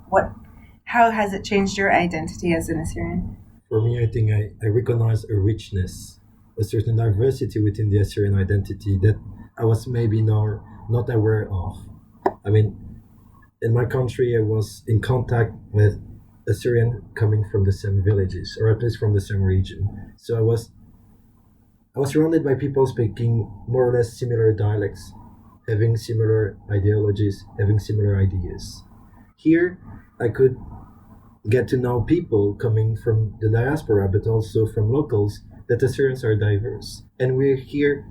how has it changed your identity as an Assyrian? For me, I think I recognize a richness, a certain diversity within the Assyrian identity that I was maybe not aware of. I mean, in my country, I was in contact with Assyrian coming from the same villages, or at least from the same region. So I was surrounded by people speaking more or less similar dialects, having similar ideologies, having similar ideas. Here, I could get to know people coming from the diaspora, but also from locals, that Assyrians are diverse. And we're here,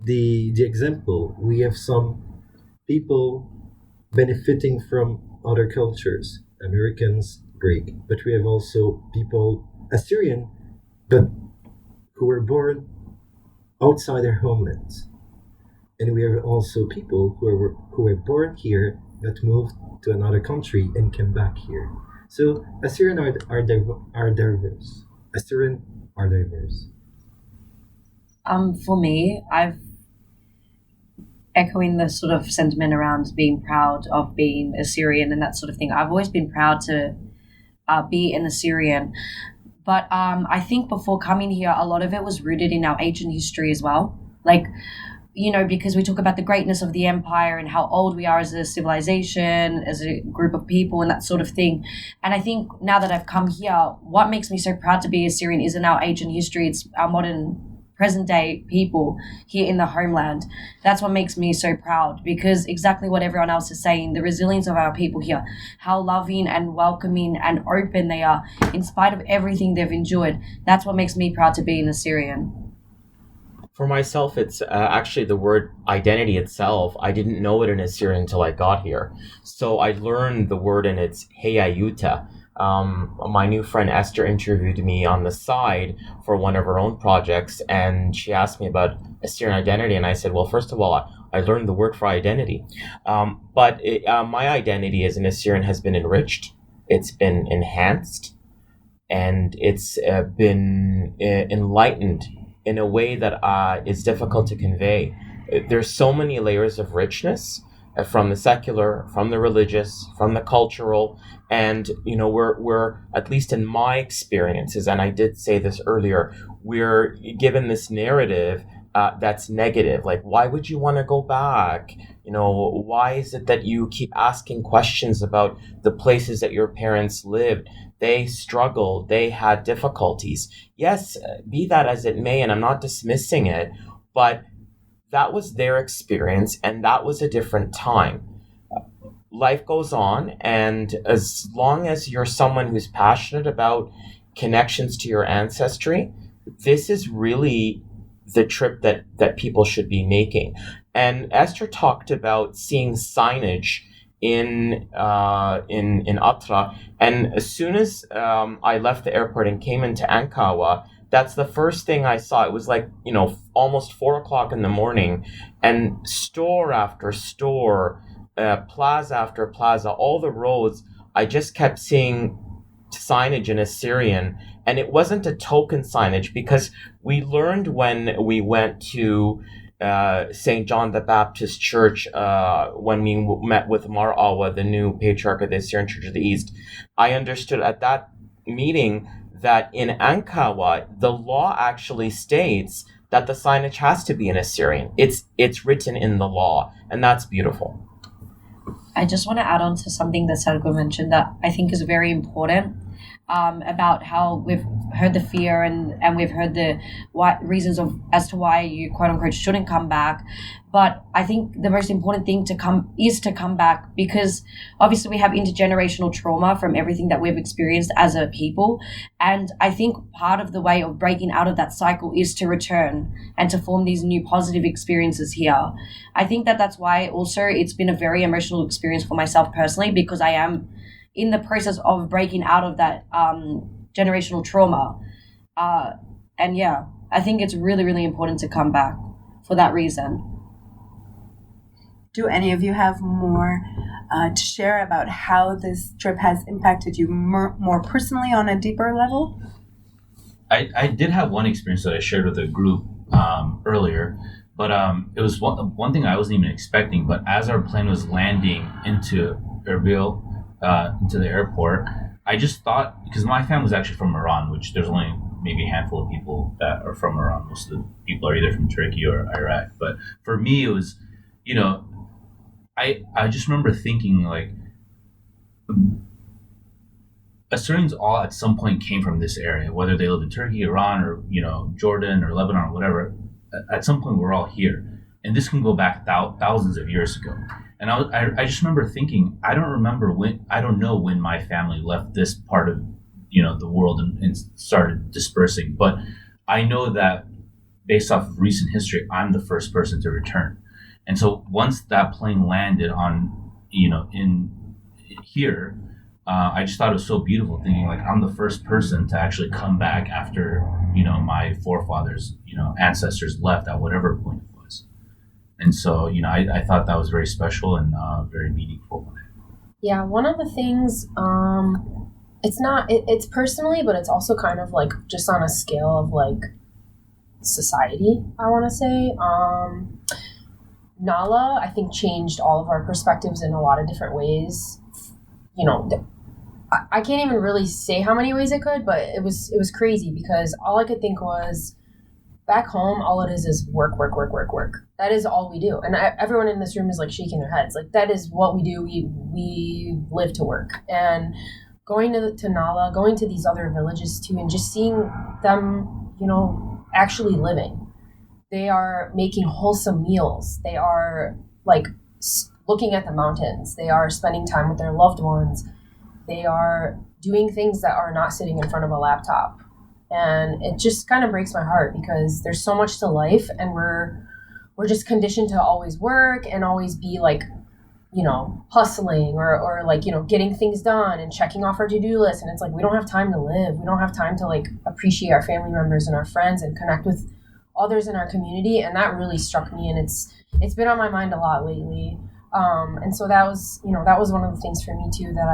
the example, we have some people benefiting from other cultures, Americans, Greek, but we have also people, Assyrian, but who were born outside their homelands. And we have also people who were born here but moved to another country and came back here. So Assyrian are diverse. Assyrian are diverse. For me, I've echoing the sort of sentiment around being proud of being Assyrian and that sort of thing. I've always been proud to be an Assyrian. But I think before coming here, a lot of it was rooted in our ancient history as well. Like, because we talk about the greatness of the empire and how old we are as a civilization, as a group of people and that sort of thing. And I think now that I've come here, what makes me so proud to be Assyrian isn't our ancient history, it's our modern present day people here in the homeland. That's what makes me so proud, because exactly what everyone else is saying, the resilience of our people here, how loving and welcoming and open they are in spite of everything they've endured. That's what makes me proud to be an Assyrian. For myself, it's actually the word identity itself. I didn't know it in Assyrian until I got here. So I learned the word, and it's Heyayuta. My new friend Esther interviewed me on the side for one of her own projects, and she asked me about Assyrian identity. And I said, well, first of all, I learned the word for identity. But my identity as an Assyrian has been enriched. It's been enhanced, and it's been enlightened in a way that is difficult to convey. There's so many layers of richness from the secular, from the religious, from the cultural, and we're at least in my experiences, and I did say this earlier, we're given this narrative that's negative. Like, why would you want to go back? Why is it that you keep asking questions about the places that your parents lived? They struggled, they had difficulties. Yes, be that as it may, and I'm not dismissing it, but that was their experience, and that was a different time. Life goes on, and as long as you're someone who's passionate about connections to your ancestry, this is really the trip that people should be making. And Esther talked about seeing signage in Atra, and as soon as I left the airport and came into Ankawa, that's the first thing I saw. It was like, almost 4:00 in the morning, and store after store, plaza after plaza, all the roads, I just kept seeing signage in Assyrian. And it wasn't a token signage, because we learned when we went to St. John the Baptist Church, when we met with Mar Awa, the new patriarch of the Assyrian Church of the East, I understood at that meeting that in Ankawa, the law actually states that the signage has to be in Assyrian. It's written in the law, and that's beautiful. I just want to add on to something that Sargon mentioned that I think is very important, about how we've heard the fear and we've heard the reasons as to why you quote unquote shouldn't come back. But I think the most important thing to come back, because obviously we have intergenerational trauma from everything that we've experienced as a people. And I think part of the way of breaking out of that cycle is to return and to form these new positive experiences here. I think that's why also it's been a very emotional experience for myself personally, because I am in the process of breaking out of that generational trauma. And yeah, I think it's really, really important to come back for that reason. Do any of you have more to share about how this trip has impacted you more personally on a deeper level? I did have one experience that I shared with a group earlier, but it was one thing I wasn't even expecting. But as our plane was landing into Erbil, into the airport, I just thought, because my family was actually from Iran, which there's only maybe a handful of people that are from Iran. Most of the people are either from Turkey or Iraq. But for me, it was, I just remember thinking, like, Assyrians all at some point came from this area, whether they lived in Turkey, Iran, or Jordan or Lebanon or whatever. At some point, we're all here, and this can go back thousands of years ago. And I just remember thinking, I don't know when my family left this part of the world and started dispersing, but I know that based off of recent history, I'm the first person to return. And so once that plane landed on in here, I just thought it was so beautiful, thinking like I'm the first person to actually come back after my forefathers, ancestors left at whatever point it was. And so I thought that was very special and very meaningful. Yeah, one of the things, it's personally, but it's also kind of like just on a scale of like society, I want to say. Nala, I think, changed all of our perspectives in a lot of different ways. I can't even really say how many ways it could, but it was crazy, because all I could think was, back home, all it is work, work, work, work, work. That is all we do. And everyone in this room is like shaking their heads. Like, that is what we do. We live to work. And going to Nala, going to these other villages too, and just seeing them, actually living. They are making wholesome meals. They are like looking at the mountains. They are spending time with their loved ones. They are doing things that are not sitting in front of a laptop. And it just kind of breaks my heart, because there's so much to life, and we're just conditioned to always work and always be like, hustling or like, getting things done and checking off our to-do list. And it's like, we don't have time to live. We don't have time to like appreciate our family members and our friends and connect with others in our community, and that really struck me, and it's been on my mind a lot lately. And so that was one of the things for me too, that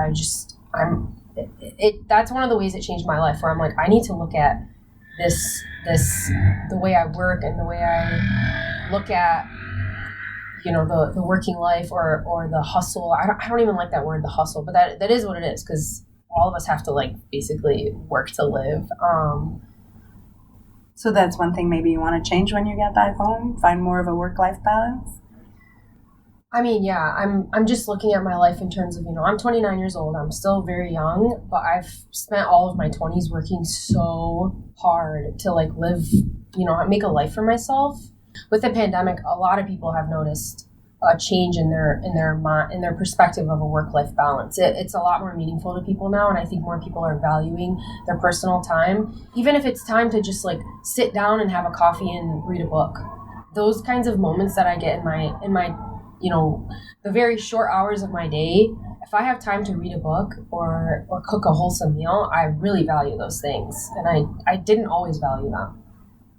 that's one of the ways it changed my life, where I'm like, I need to look at this the way I work and the way I look at the working life or the hustle. I don't even like that word, the hustle, but that is what it is, because all of us have to like basically work to live. So that's one thing maybe you want to change when you get back home, find more of a work-life balance? I mean, yeah, I'm just looking at my life in terms of, I'm 29 years old. I'm still very young, but I've spent all of my 20s working so hard to like live, make a life for myself. With the pandemic, a lot of people have noticed a change in their perspective of a work-life balance. It's a lot more meaningful to people now, and I think more people are valuing their personal time, even if it's time to just like sit down and have a coffee and read a book. Those kinds of moments that I get in my the very short hours of my day, if I have time to read a book or cook a wholesome meal, I really value those things, and I didn't always value them.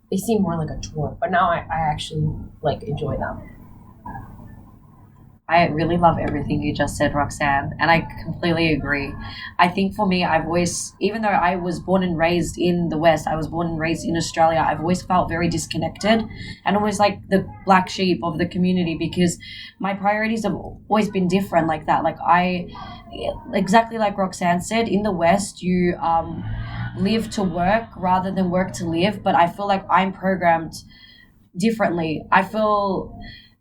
They seem more like a chore, but now I actually like enjoy them. I really love everything you just said, Roxanne, and I completely agree. I think for me, I've always, even though I was born and raised in the West, I was born and raised in Australia, I've always felt very disconnected and always like the black sheep of the community, because my priorities have always been different like that. Like exactly like Roxanne said, in the West, you live to work rather than work to live, but I feel like I'm programmed differently.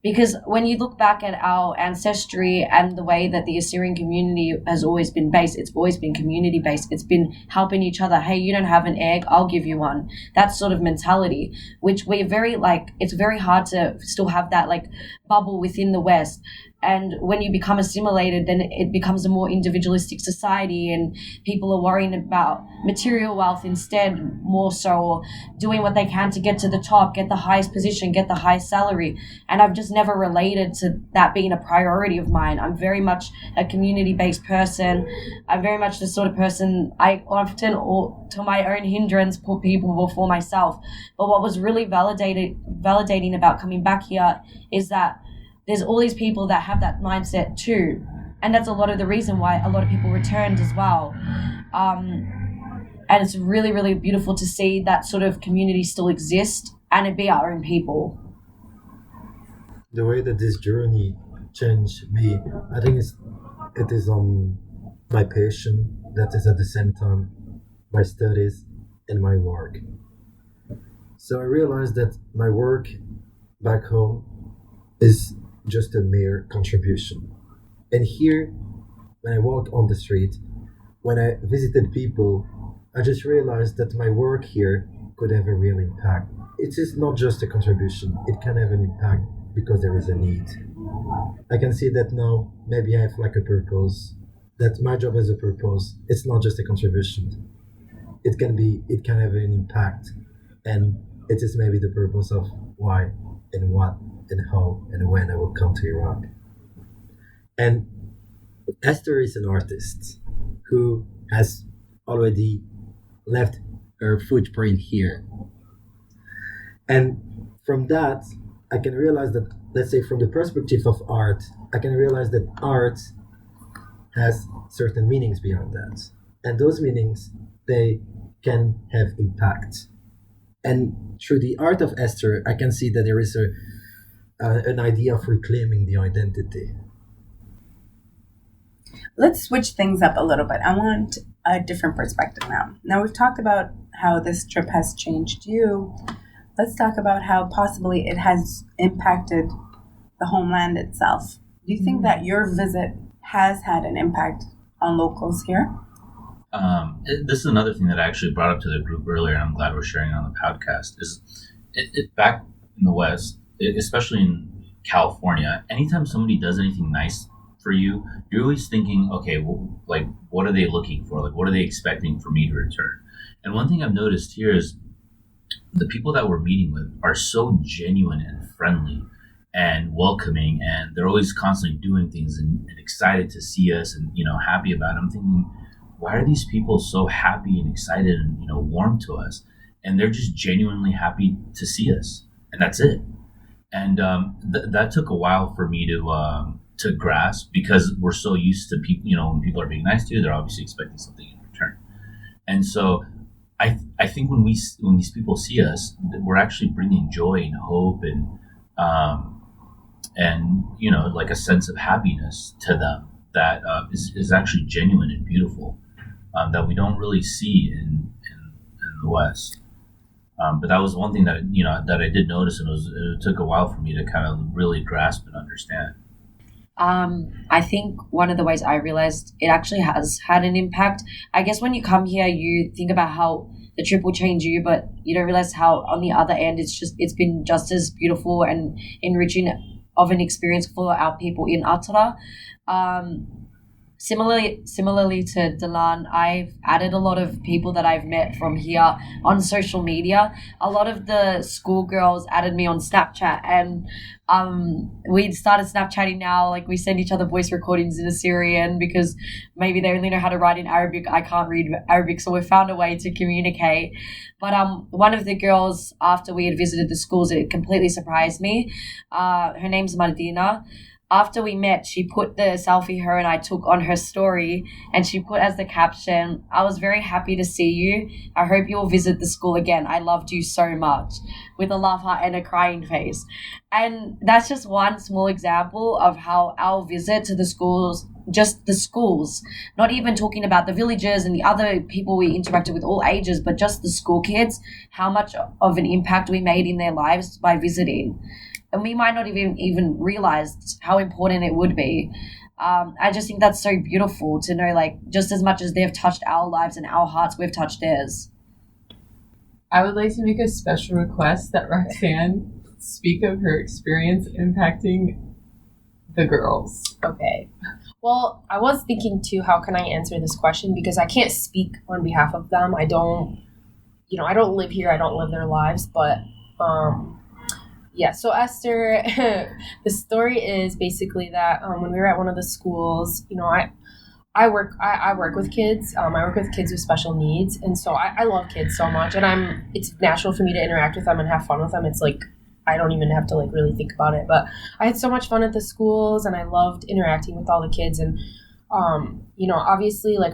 Because when you look back at our ancestry and the way that the Assyrian community has always been based, it's always been community based. It's been helping each other. Hey, you don't have an egg, I'll give you one. That sort of mentality, which we're very it's very hard to still have that like bubble within the West. And when you become assimilated, then it becomes a more individualistic society, and people are worrying about material wealth instead, more so doing what they can to get to the top, get the highest position, get the highest salary. And I've just never related to that being a priority of mine. I'm very much a community-based person. I'm very much the sort of person I often, to my own hindrance, put people before myself. But what was really validating about coming back here is that there's all these people that have that mindset too. And that's a lot of the reason why a lot of people returned as well. And it's really, really beautiful to see that sort of community still exist and it be our own people. The way that this journey changed me, I think it is my passion that is at the same time my studies and my work. So I realized that my work back home is just a mere contribution. And here, when I walked on the street, when I visited people, I just realized that my work here could have a real impact. It is not just a contribution, it can have an impact because there is a need. I can see that now maybe I have like a purpose, that my job has a purpose. It's not just a contribution. It can have an impact, and it is maybe the purpose of why and what and how and when I will come to Iraq. And Esther is an artist who has already left her footprint here. And from that, I can realize that, let's say from the perspective of art, I can realize that art has certain meanings beyond that. And those meanings, they can have impact. And through the art of Esther, I can see that there is an idea of reclaiming the identity. Let's switch things up a little bit. I want a different perspective now. Now we've talked about how this trip has changed you. Let's talk about how possibly it has impacted the homeland itself. Do you think that your visit has had an impact on locals here? This is another thing that I actually brought up to the group earlier, and I'm glad we're sharing it on the podcast, is it back in the West, especially in California, anytime somebody does anything nice for you, you're always thinking, okay, well, like, what are they looking for? Like, what are they expecting for me to return? And one thing I've noticed here is the people that we're meeting with are so genuine and friendly and welcoming, and they're always constantly doing things and excited to see us and, happy about it. I'm thinking, why are these people so happy and excited and, warm to us? and they're just genuinely happy to see us, and that's it. And that took a while for me to grasp, because we're so used to people. When people are being nice to you, they're obviously expecting something in return. And so I think when these people see us, we're actually bringing joy and hope and like a sense of happiness to them that is actually genuine and beautiful, that we don't really see in the West. But that was one thing that that I did notice, and it took a while for me to kind of really grasp and understand. I think one of the ways I realized it actually has had an impact, I guess when you come here, you think about how the trip will change you, but you don't realize how on the other end, it's been just as beautiful and enriching of an experience for our people in Atara. Similarly to Delan, I've added a lot of people that I've met from here on social media. A lot of the schoolgirls added me on Snapchat, and we started Snapchatting now. Like, we send each other voice recordings in Assyrian because maybe they only know how to write in Arabic. I can't read Arabic, so we found a way to communicate. But one of the girls, after we had visited the schools, it completely surprised me. Her name's Mardina. After we met, she put the selfie her and I took on her story, and she put as the caption, "I was very happy to see you. I hope you will visit the school again. I loved you so much," with a laugh heart and a crying face. And that's just one small example of how our visit to the schools, just the schools, not even talking about the villagers and the other people we interacted with, all ages, but just the school kids, how much of an impact we made in their lives by visiting. And we might not even realize how important it would be. I just think that's so beautiful to know, like, just as much as they've touched our lives and our hearts, we've touched theirs. I would like to make a special request that Roxanne speak of her experience impacting the girls. Okay. Well, I was thinking too, how can I answer this question? Because I can't speak on behalf of them. I don't live here. I don't live their lives, but, yeah, so Esther, the story is basically that when we were at one of the schools, I work with kids. I work with kids with special needs, and so I love kids so much, and it's natural for me to interact with them and have fun with them. It's like I don't even have to like really think about it. But I had so much fun at the schools, and I loved interacting with all the kids, and obviously like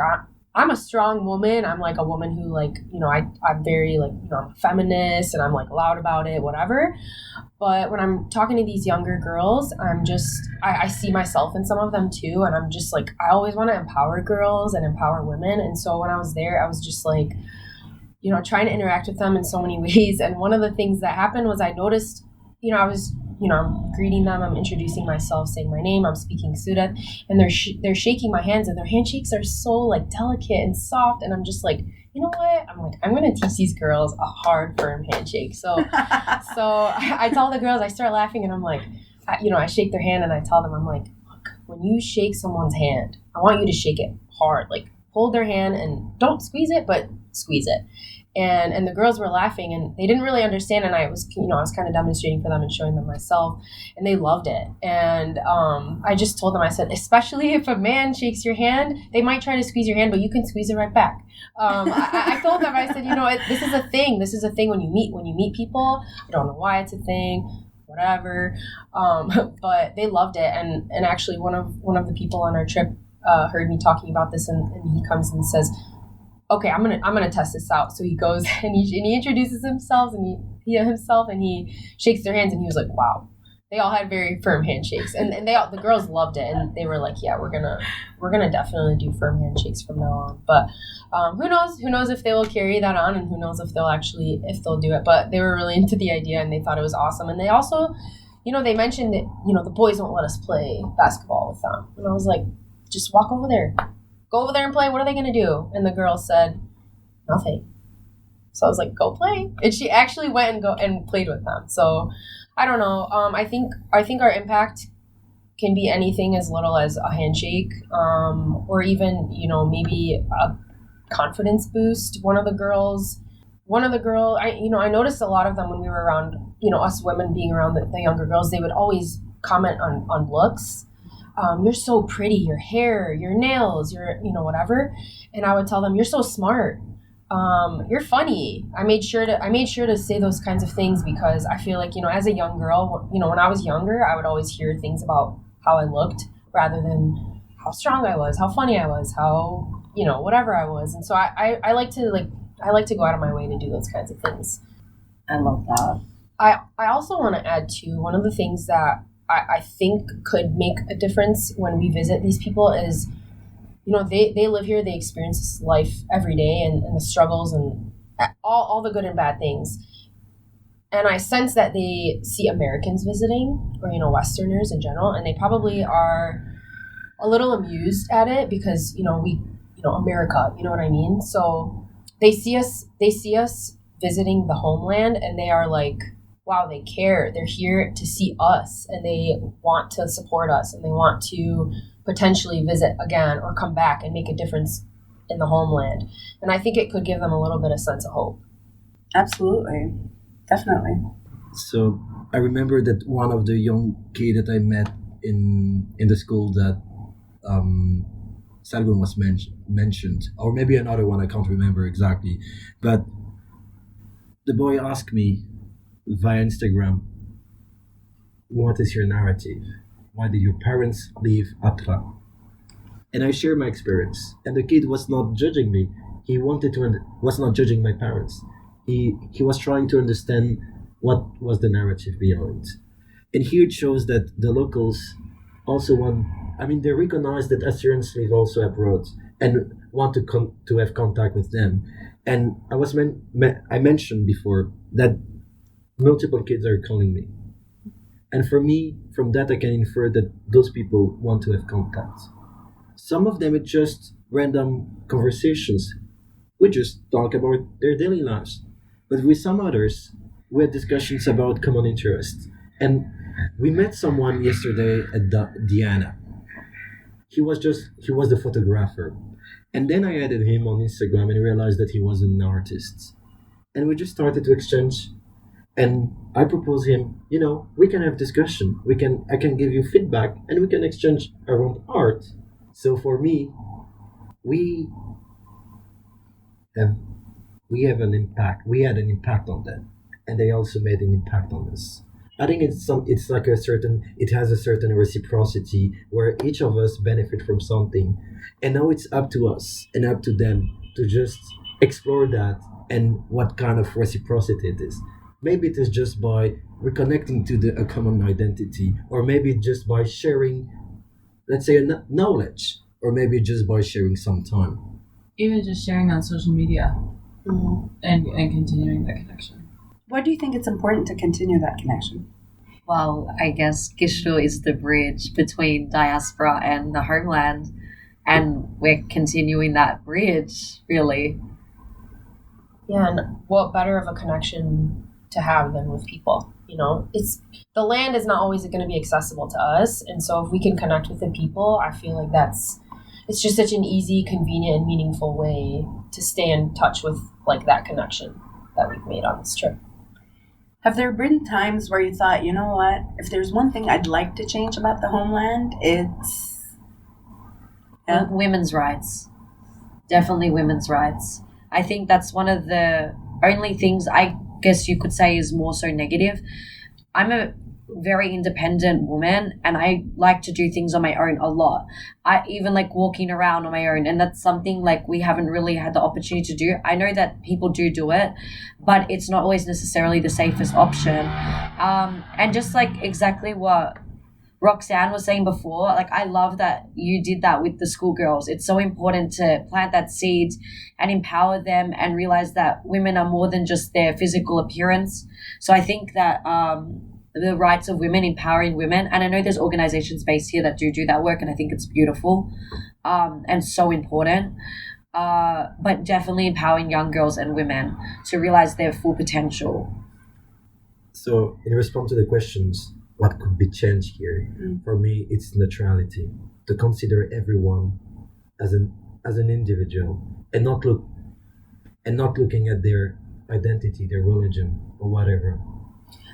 I'm a strong woman. I'm like a woman who I'm very like, I'm a feminist and I'm like loud about it, whatever. But when I'm talking to these younger girls, I see myself in some of them too. And I'm just like, I always want to empower girls and empower women. And so when I was there, I was just like, trying to interact with them in so many ways. And one of the things that happened was I noticed, I'm greeting them, I'm introducing myself, saying my name, I'm speaking Surat, and they're shaking my hands, and their handshakes are so like delicate and soft, and I'm just like, you know what? I'm like, I'm gonna teach these girls a hard, firm handshake. So I tell the girls, I start laughing, and I'm like, I shake their hand, and I tell them, I'm like, look, when you shake someone's hand, I want you to shake it hard, like hold their hand and don't squeeze it, but squeeze it. And the girls were laughing, and they didn't really understand. And I was kind of demonstrating for them and showing them myself, and they loved it. And I just told them, I said, especially if a man shakes your hand, they might try to squeeze your hand, but you can squeeze it right back. I told them, I said, this is a thing. This is a thing when you meet people. I don't know why it's a thing, whatever. But they loved it. And actually, one of the people on our trip heard me talking about this, and he comes and says, okay, I'm gonna test this out. So he goes and he introduces himself and he shakes their hands, and he was like, wow. They all had very firm handshakes, and the girls loved it, and they were like, yeah, we're gonna definitely do firm handshakes from now on. But who knows if they will carry that on, and who knows if they'll do it. But they were really into the idea, and they thought it was awesome. And they also, they mentioned that the boys won't let us play basketball with them, and I was like, just walk over there. Go over there and play. What are they going to do? And the girl said, nothing. So I was like, go play. And she actually went and played with them. So I don't know. I think our impact can be anything as little as a handshake, or even, maybe a confidence boost. One of the girls, I noticed a lot of them when we were around, us women being around the younger girls, they would always comment on looks. You're so pretty, your hair, your nails, your, whatever. And I would tell them, you're so smart. you're funny. I made sure to say those kinds of things because I feel like, as a young girl, when I was younger, I would always hear things about how I looked rather than how strong I was, how funny I was, how, whatever I was. And so I like to go out of my way to do those kinds of things. I love that. I also want to add too, one of the things that I think could make a difference when we visit these people is, they live here, they experience this life every day and the struggles and all the good and bad things. And I sense that they see Americans visiting or, Westerners in general, and they probably are a little amused at it because, America, you know what I mean? So they see us visiting the homeland and they are like, wow, they care. They're here to see us and they want to support us and they want to potentially visit again or come back and make a difference in the homeland. And I think it could give them a little bit of sense of hope. Absolutely. Definitely. So I remember that one of the young kids that I met in the school that Sargon was mentioned, or maybe another one, I can't remember exactly, but the boy asked me via Instagram, what is your narrative? Why did your parents leave Atra? And I shared my experience. And the kid was not judging me. He was not judging my parents. He was trying to understand what was the narrative behind. And here it shows that the locals also they recognize that Assyrians live also abroad and want to have contact with them. And I mentioned before that multiple kids are calling me. And for me, from that I can infer that those people want to have contact. Some of them it's just random conversations. We just talk about their daily lives. But with some others, we had discussions about common interests. And we met someone yesterday at Diana. He was the photographer. And then I added him on Instagram and realized that he was an artist. And we just started to exchange. And I proposed him, we can have discussion. I can give you feedback and we can exchange around art. So for me, we have an impact. We had an impact on them, and they also made an impact on us. I think it has a certain reciprocity where each of us benefit from something, and now it's up to us and up to them to just explore that and what kind of reciprocity it is. Maybe it is just by reconnecting to a common identity, or maybe just by sharing, let's say, knowledge, or maybe just by sharing some time. Even just sharing on social media and continuing that connection. Why do you think it's important to continue that connection? Well, I guess Gishu is the bridge between diaspora and the homeland, and we're continuing that bridge, really. Yeah, and what better of a connection to have than with people? It's the land is not always going to be accessible to us, and so if we can connect with the people, I feel like it's just such an easy, convenient, and meaningful way to stay in touch with that connection that we've made on this trip. Have there been times where you thought, you know what, if there's one thing I'd like to change about the homeland, it's women's rights. Definitely women's rights. I think that's one of the only things I guess you could say is more so negative. I'm a very independent woman and I like to do things on my own a lot. I even like walking around on my own, and that's something we haven't really had the opportunity to do. I know that people do it, but it's not always necessarily the safest option. And just exactly what Roxanne was saying before, I love that you did that with the schoolgirls. It's so important to plant that seed and empower them and realize that women are more than just their physical appearance. So I think that the rights of women, empowering women, and I know there's organizations based here that do that work, and I think it's beautiful and so important. But definitely empowering young girls and women to realize their full potential. So in response to the questions, what could be changed here? For me, it's neutrality. To consider everyone as an individual and not looking at their identity, their religion, or whatever.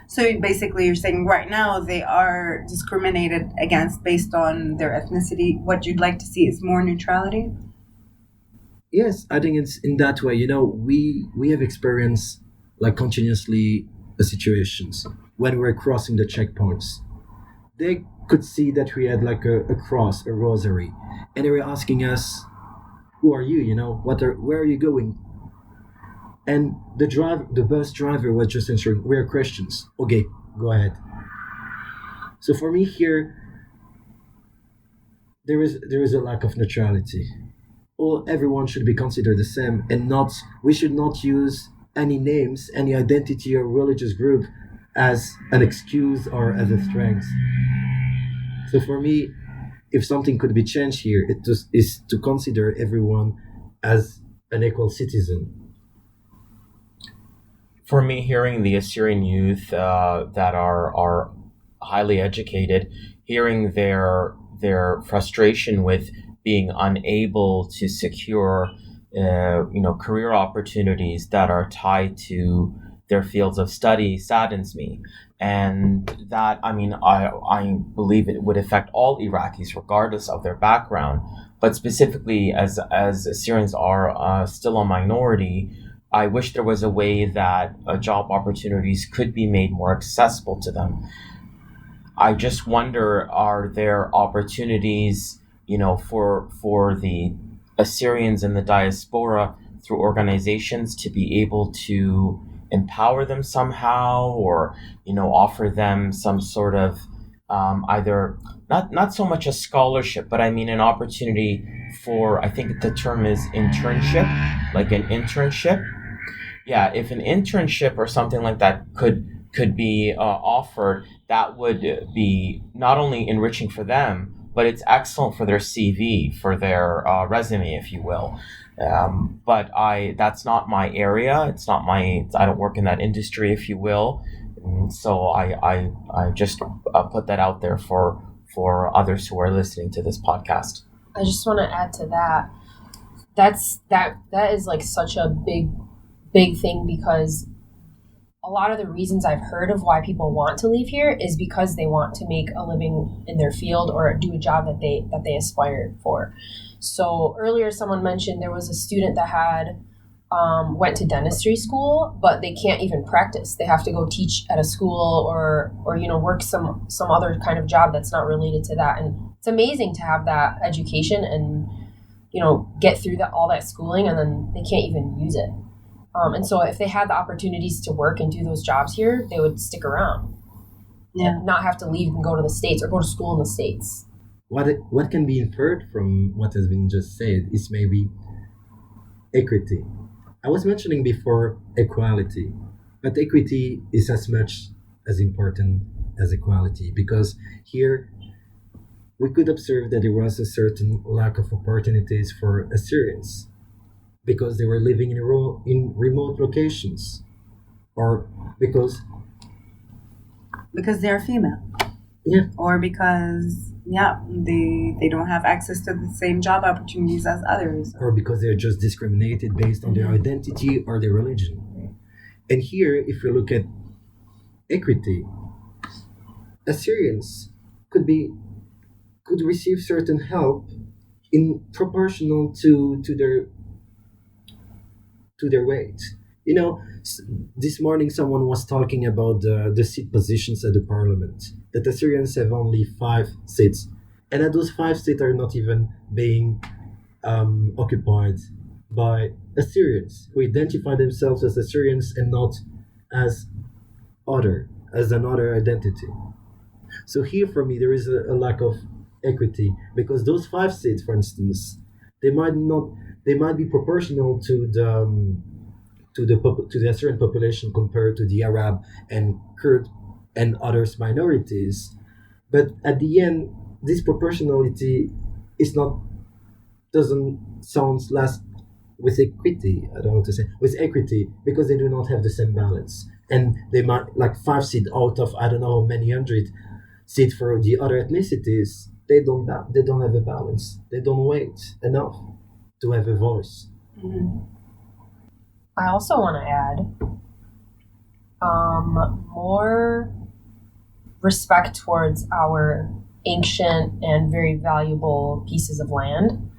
So basically you're saying right now they are discriminated against based on their ethnicity. What you'd like to see is more neutrality? Yes, I think it's in that way. We have experienced like continuously the situations when we're crossing the checkpoints. They could see that we had like a cross, a rosary, and they were asking us, "Who are you? Where are you going?" And the bus driver was just answering, "We're Christians." Okay, go ahead. So for me here, there is a lack of neutrality. Everyone should be considered the same, and not we should not use any names, any identity or religious group as an excuse or as a strength. So for me, if something could be changed here, is to consider everyone as an equal citizen. For me, hearing the Assyrian youth that are highly educated, hearing their frustration with being unable to secure career opportunities that are tied to their fields of study saddens me. And that, I believe it would affect all Iraqis regardless of their background, but specifically as Assyrians are still a minority, I wish there was a way that job opportunities could be made more accessible to them. I just wonder, are there opportunities, for the Assyrians in the diaspora through organizations to be able to empower them somehow, or, offer them some sort of either not so much a scholarship, but an opportunity for, I think the term is internship, like an internship. Yeah, if an internship or something like that could be offered, that would be not only enriching for them, but it's excellent for their CV, for their resume, if you will. But that's not my area. I don't work in that industry, if you will. And so I just put that out there for others who are listening to this podcast. I just want to add to that. That is like such a big thing, because a lot of the reasons I've heard of why people want to leave here is because they want to make a living in their field or do a job that they aspire for. So earlier someone mentioned there was a student that had went to dentistry school, but they can't even practice. They have to go teach at a school or work some other kind of job that's not related to that. And it's amazing to have that education and get through all that schooling, and then they can't even use it. And so if they had the opportunities to work and do those jobs here, they would stick around and not have to leave and go to the States or go to school in the States. What can be inferred from what has been just said is maybe equity. I was mentioning before equality, but equity is as much as important as equality, because here we could observe that there was a certain lack of opportunities for Assyrians, because they were living in remote locations, or because they're female. Yeah. Or because they don't have access to the same job opportunities as others. Or because they're just discriminated based on their identity or their religion. And here, if we look at equity, Assyrians could receive certain help in proportional to their weight. This morning someone was talking about the seat positions at the parliament, that Assyrians have only 5 seats, and that those 5 seats are not even being occupied by Assyrians who identify themselves as Assyrians and not as another identity. So here for me there is a lack of equity, because those 5 seats, for instance, they might be proportional to the Assyrian population compared to the Arab and Kurd and others minorities, but at the end, this proportionality doesn't sound less with equity. I don't know what to say, with equity, because they do not have the same balance, and they might 5 seats out of I don't know how many hundred seats for the other ethnicities. They don't have a balance. They don't weight enough to have a voice. Mm-hmm. I also want to add more respect towards our ancient and very valuable pieces of land.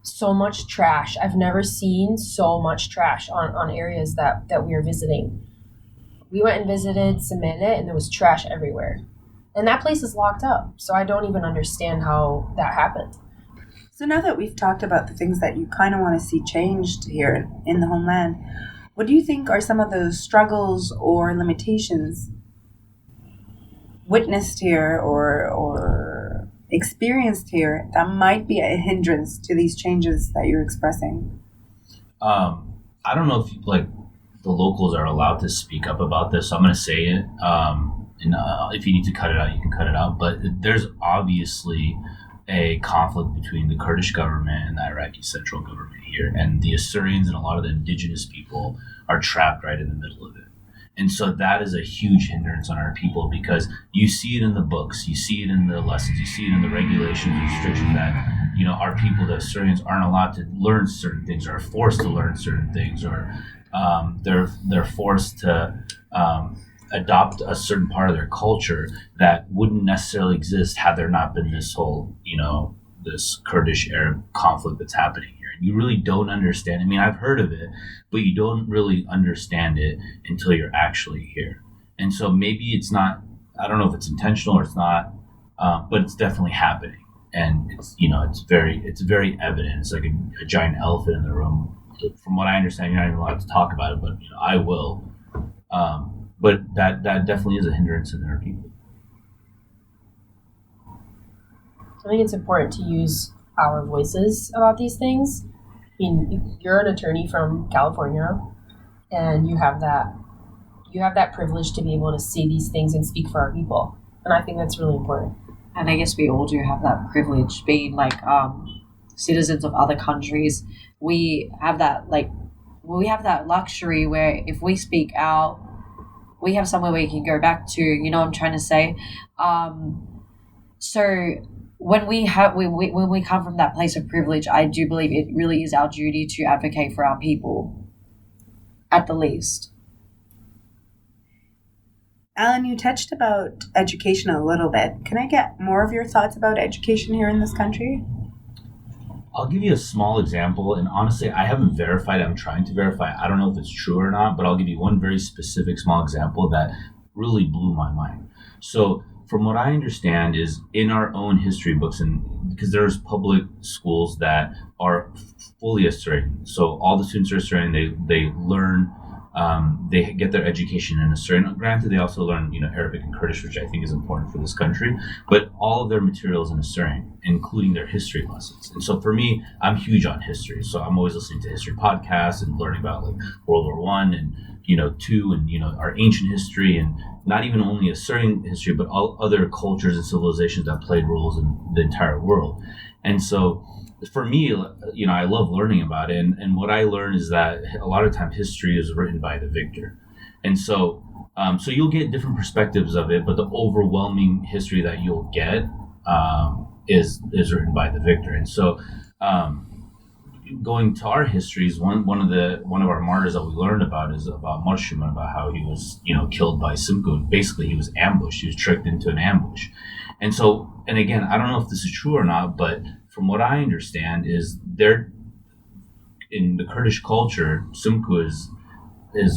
so much trash. I've never seen so much trash on areas that we were visiting. We went and visited Semele, and there was trash everywhere. And that place is locked up, so I don't even understand how that happened. So now that we've talked about the things that you kind of want to see changed here in the homeland, what do you think are some of the struggles or limitations witnessed here or experienced here that might be a hindrance to these changes that you're expressing? I don't know if like the locals are allowed to speak up about this, so I'm going to say it. And if you need to cut it out, you can cut it out. But there's obviously a conflict between the Kurdish government and the Iraqi central government here, and the Assyrians and a lot of the indigenous people are trapped right in the middle of it. And so that is a huge hindrance on our people, because you see it in the books, you see it in the lessons, you see it in the regulations and restrictions that, you know, our people, the Assyrians, aren't allowed to learn certain things, or are forced to learn certain things, or they're forced to adopt a certain part of their culture that wouldn't necessarily exist had there not been this whole, you know, this Kurdish Arab conflict that's happening here. You really don't understand. I mean, I've heard of it, but you don't really understand it until you're actually here. And so maybe it's not, I don't know if it's intentional or it's not, but it's definitely happening. And it's, you know, it's very evident. It's like a giant elephant in the room. From what I understand, you're not even allowed to talk about it, but you know, I will. But that definitely is a hindrance in our people. I think it's important to use our voices about these things. I mean, you're an attorney from California, and you have that privilege to be able to see these things and speak for our people. And I think that's really important. And I guess we all do have that privilege, being like citizens of other countries. We have that luxury where if we speak out, we have somewhere we can go back to. You know what I'm trying to say? So when we come from that place of privilege, I do believe it really is our duty to advocate for our people, at the least. Alan, you touched about education a little bit. Can I get more of your thoughts about education here in this country? I'll give you a small example, and honestly, I haven't verified it. I'm trying to verify. I don't know if it's true or not, but I'll give you one very specific small example that really blew my mind. So from what I understand is in our own history books, and because there's public schools that are fully Assyrian, so all the students are Assyrian. They learn, they get their education in Assyrian. Granted, they also learn, you know, Arabic and Kurdish, which I think is important for this country. But all of their materials in Assyrian, including their history lessons. And so for me, I'm huge on history, so I'm always listening to history podcasts and learning about like World War I and, you know, II, and, you know, our ancient history, and not even only Assyrian history, but all other cultures and civilizations that played roles in the entire world. And so for me, you know, I love learning about it. And what I learn is that a lot of time history is written by the victor. And so you'll get different perspectives of it, but the overwhelming history that you'll get is written by the victor. And so going to our histories, one of our martyrs that we learned about is about Marshum, about how he was, you know, killed by Simkun. Basically, he was ambushed. He was tricked into an ambush. And so, and again, I don't know if this is true or not, but from what I understand is there, in the Kurdish culture, Simku is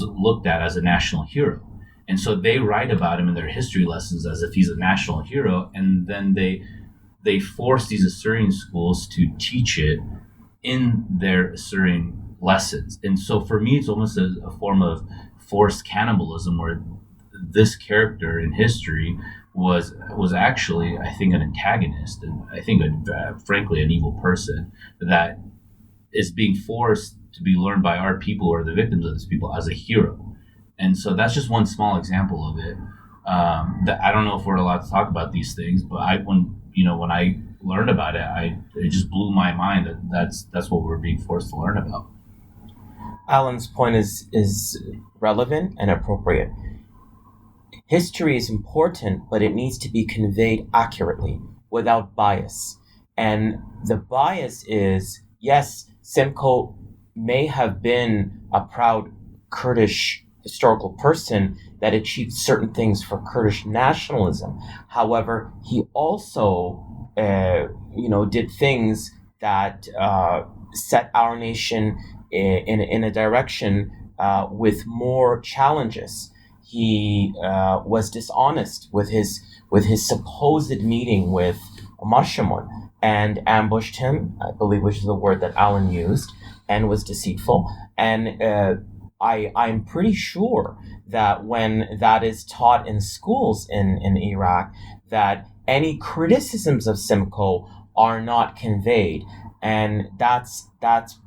looked at as a national hero. And so they write about him in their history lessons as if he's a national hero. And then they force these Assyrian schools to teach it in their Assyrian lessons. And so for me, it's almost a form of forced cannibalism, where this character in history was actually, I think, an antagonist, and I think, frankly, an evil person that is being forced to be learned by our people, or the victims of this people, as a hero. And so that's just one small example of it. That I don't know if we're allowed to talk about these things, but when I learned about it, it just blew my mind that's what we're being forced to learn about. Alan's point is relevant and appropriate. History is important, but it needs to be conveyed accurately, without bias. And the bias is, yes, Simko may have been a proud Kurdish historical person that achieved certain things for Kurdish nationalism. However, he also, did things that set our nation in a direction with more challenges. He was dishonest with his supposed meeting with Marshamon and ambushed him, I believe, which is the word that Alan used, and was deceitful. And I'm pretty sure that when that is taught in schools in Iraq, that any criticisms of Simcoe are not conveyed, and that's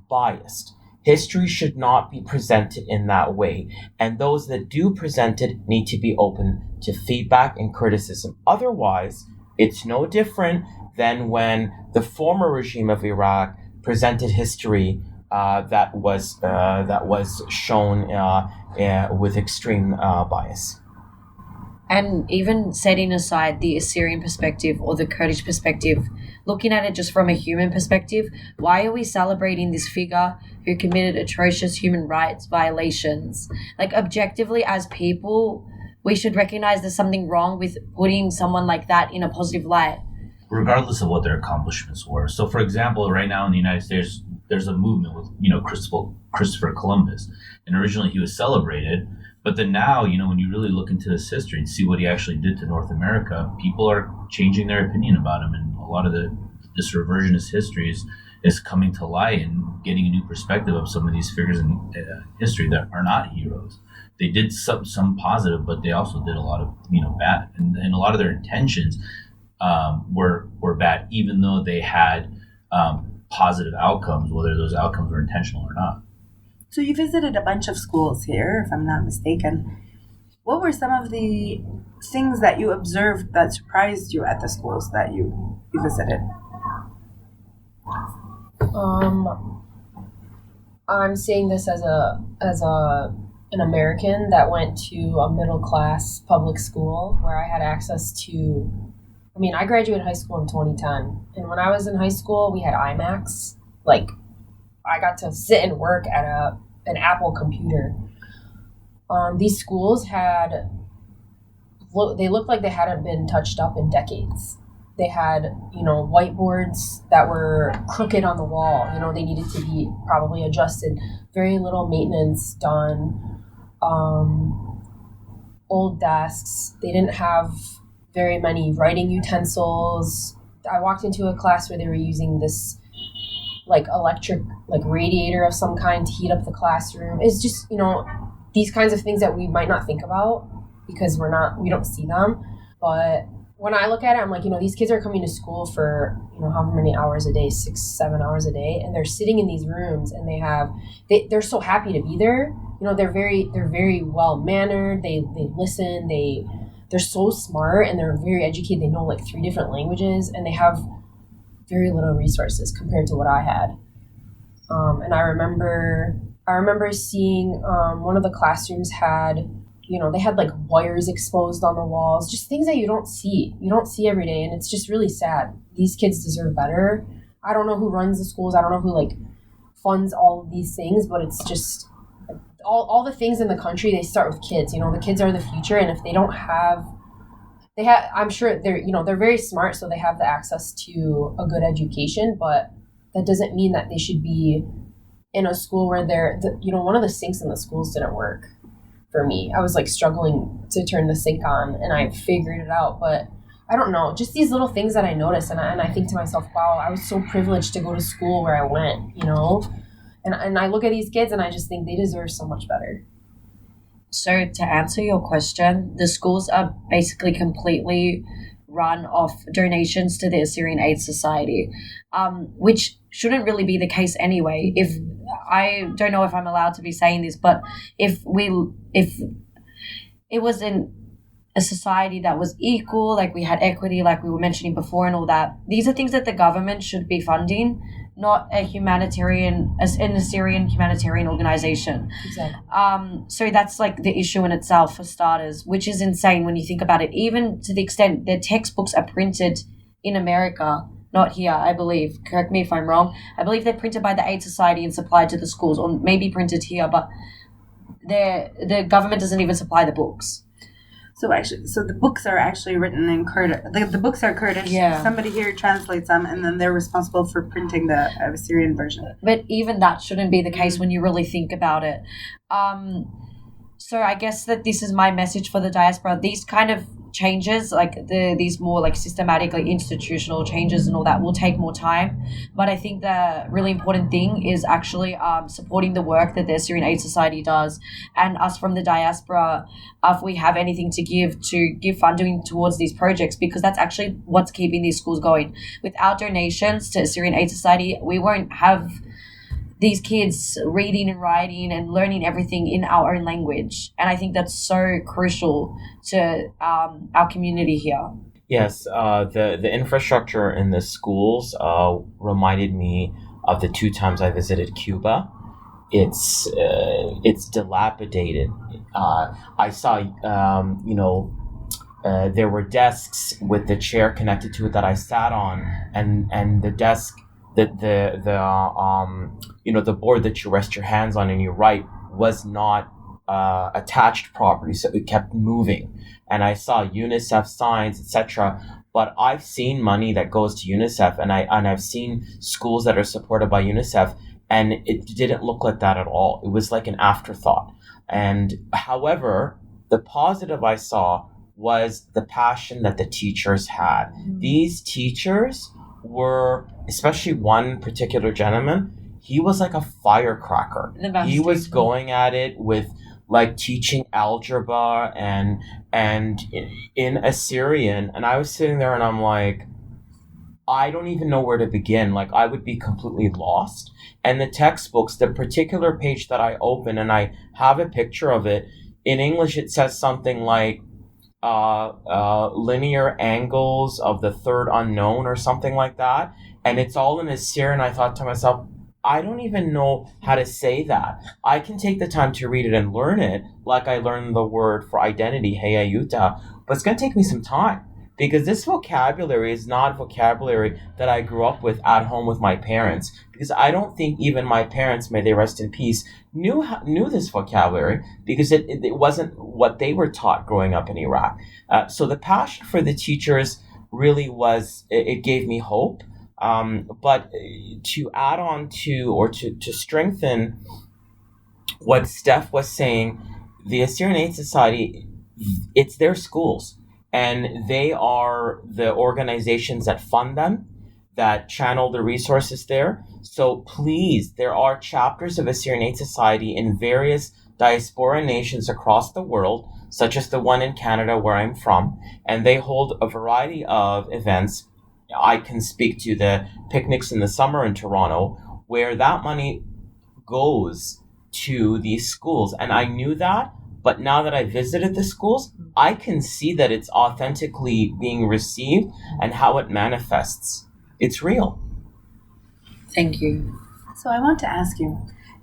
biased. History should not be presented in that way, and those that do present it need to be open to feedback and criticism. Otherwise, it's no different than when the former regime of Iraq presented history that was shown with extreme bias. And even setting aside the Assyrian perspective or the Kurdish perspective, looking at it just from a human perspective, why are we celebrating this figure who committed atrocious human rights violations? Like, objectively, as people, we should recognize there's something wrong with putting someone like that in a positive light. Regardless of what their accomplishments were. So, for example, right now in the United States, there's a movement with, Christopher Columbus. And originally he was celebrated. But then now, when you really look into his history and see what he actually did to North America, people are changing their opinion about him. And a lot of this reversionist history is coming to light and getting a new perspective of some of these figures in history that are not heroes. They did some positive, but they also did a lot of, bad. And a lot of their intentions were bad, even though they had positive outcomes, whether those outcomes were intentional or not. So you visited a bunch of schools here, if I'm not mistaken. What were some of the things that you observed that surprised you at the schools that you visited? I'm saying this as an American that went to a middle class public school where I had access to. I graduated high school in 2010, and when I was in high school, we had iMacs. Like, I got to sit and work at an Apple computer. These schools they looked like they hadn't been touched up in decades. They had, whiteboards that were crooked on the wall. They needed to be probably adjusted. Very little maintenance done. Old desks. They didn't have very many writing utensils. I walked into a class where they were using this electric radiator of some kind to heat up the classroom. It's just, these kinds of things that we might not think about because we don't see them. But when I look at it, I'm like, these kids are coming to school for, however many hours a day, 6-7 hours a day, and they're sitting in these rooms and they're so happy to be there. They're very well mannered. They listen. They're so smart and they're very educated. They know 3 different languages, and they have very little resources compared to what I had. And I remember seeing one of the classrooms had, they had wires exposed on the walls, just things that you don't see every day. And it's just really sad. These kids deserve better. I don't know who runs the schools. I don't know who funds all of these things, but it's just all the things in the country, they start with kids. The kids are the future. And if they don't have, I'm sure they're very smart, so they have the access to a good education, but that doesn't mean that they should be in a school where one of the sinks in the schools didn't work for me. I was struggling to turn the sink on, and I figured it out, but I don't know, just these little things that I noticed, and I think to myself, wow, I was so privileged to go to school where I went, and I look at these kids and I just think they deserve so much better. So to answer your question, the schools are basically completely run off donations to the Assyrian Aid Society, which shouldn't really be the case anyway. If I don't know if I'm allowed to be saying this, but if it was in a society that was equal, we had equity, like we were mentioning before and all that, these are things that the government should be funding, not an Assyrian humanitarian organization. Exactly. So that's the issue in itself for starters, which is insane when you think about it, even to the extent their textbooks are printed in America, not here, I believe. Correct me if I'm wrong. I believe they're printed by the Aid Society and supplied to the schools, or maybe printed here, but the government doesn't even supply the books. So actually, so the books are actually written in Kurdish. The books are Kurdish. Yeah. Somebody here translates them, and then they're responsible for printing the Assyrian version. But even that shouldn't be the case when you really think about it. So I guess that this is my message for the diaspora. These kind of changes, like these more like systematic, like institutional changes and all that, will take more time. But I think the really important thing is actually supporting the work that the Assyrian Aid Society does, and us from the diaspora, if we have anything to give funding towards these projects, because that's actually what's keeping these schools going. Without donations to Assyrian Aid Society, we won't have these kids reading and writing and learning everything in our own language. And I think that's so crucial to our community here. Yes, the infrastructure in the schools reminded me of the 2 times I visited Cuba. It's dilapidated. I saw, there were desks with the chair connected to it that I sat on, and the desk, the board that you rest your hands on and you write was not attached properly, so it kept moving. And I saw UNICEF signs, etc. But I've seen money that goes to UNICEF, and I've seen schools that are supported by UNICEF, and it didn't look like that at all. It was like an afterthought. And however, the positive I saw was the passion that the teachers had. These teachers were, especially one particular gentleman, he was like a firecracker. He was going at it with like teaching algebra and in Assyrian, and I was sitting there and I'm like, I don't even know where to begin. Like, I would be completely lost. And the textbooks, the particular page that I open, and I have a picture of it, in English it says something like linear angles of the third unknown or something like that, and it's all in Assyrian. I thought to myself, I don't even know how to say that. I can take the time to read it and learn it, like I learned the word for identity, heyayuta, but it's going to take me some time, because this vocabulary is not vocabulary that I grew up with at home with my parents, because I don't think even my parents, may they rest in peace, knew this vocabulary, because it wasn't what they were taught growing up in Iraq. So the passion for the teachers really was, it gave me hope. But to add on to, or to strengthen what Steph was saying, the Assyrian Aid Society, it's their schools, and they are the organizations that fund them, that channel the resources there. So please, there are chapters of Assyrian Aid Society in various diaspora nations across the world, such as the one in Canada where I'm from, and they hold a variety of events. I can speak to the picnics in the summer in Toronto, where that money goes to these schools. And I knew that, but now that I visited the schools, I can see that it's authentically being received and how it manifests. It's real. Thank you. So I want to ask you,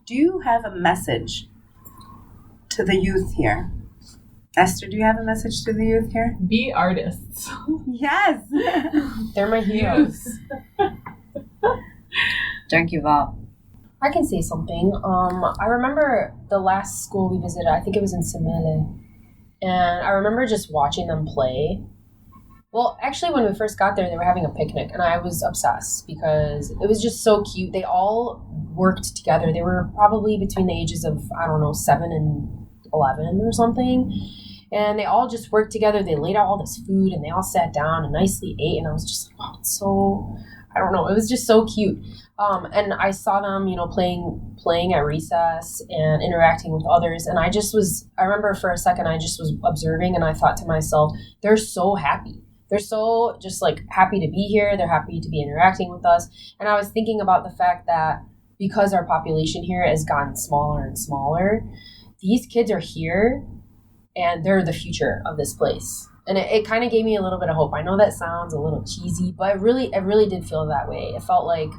do you have a message to the youth here? Esther, do you have a message to the youth here? Be artists. Yes. They're my heroes. Don't give up. I can say something. I remember the last school we visited, I think it was in Semele, and I remember just watching them play. Well, actually, when we first got there, they were having a picnic, and I was obsessed because it was just so cute. They all worked together. They were probably between the ages of, 7 and 11 or something. And they all just worked together. They laid out all this food, and they all sat down and nicely ate. And I was just like, oh, it's so, I don't know. It was just so cute. And I saw them, playing at recess and interacting with others. And I remember for a second, I just was observing, and I thought to myself, they're so happy. They're so just like happy to be here. They're happy to be interacting with us. And I was thinking about the fact that because our population here has gotten smaller and smaller, these kids are here and they're the future of this place. And it kind of gave me a little bit of hope. I know that sounds a little cheesy, but it really did feel that way. It felt like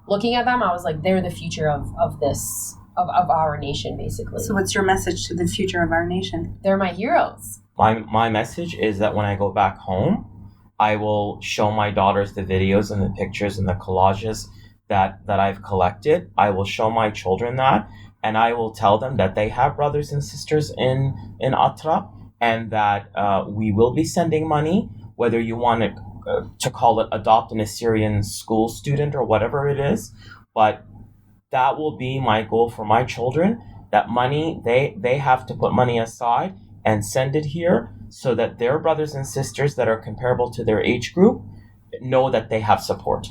looking at them, I was like, they're the future of our nation, basically. So what's your message to the future of our nation? They're my heroes. My message is that when I go back home, I will show my daughters the videos and the pictures and the collages that I've collected. I will show my children that, and I will tell them that they have brothers and sisters in Atra, and that we will be sending money, whether you want to call it adopt an Assyrian school student or whatever it is. But that will be my goal for my children. That money, they have to put money aside and send it here so that their brothers and sisters that are comparable to their age group know that they have support.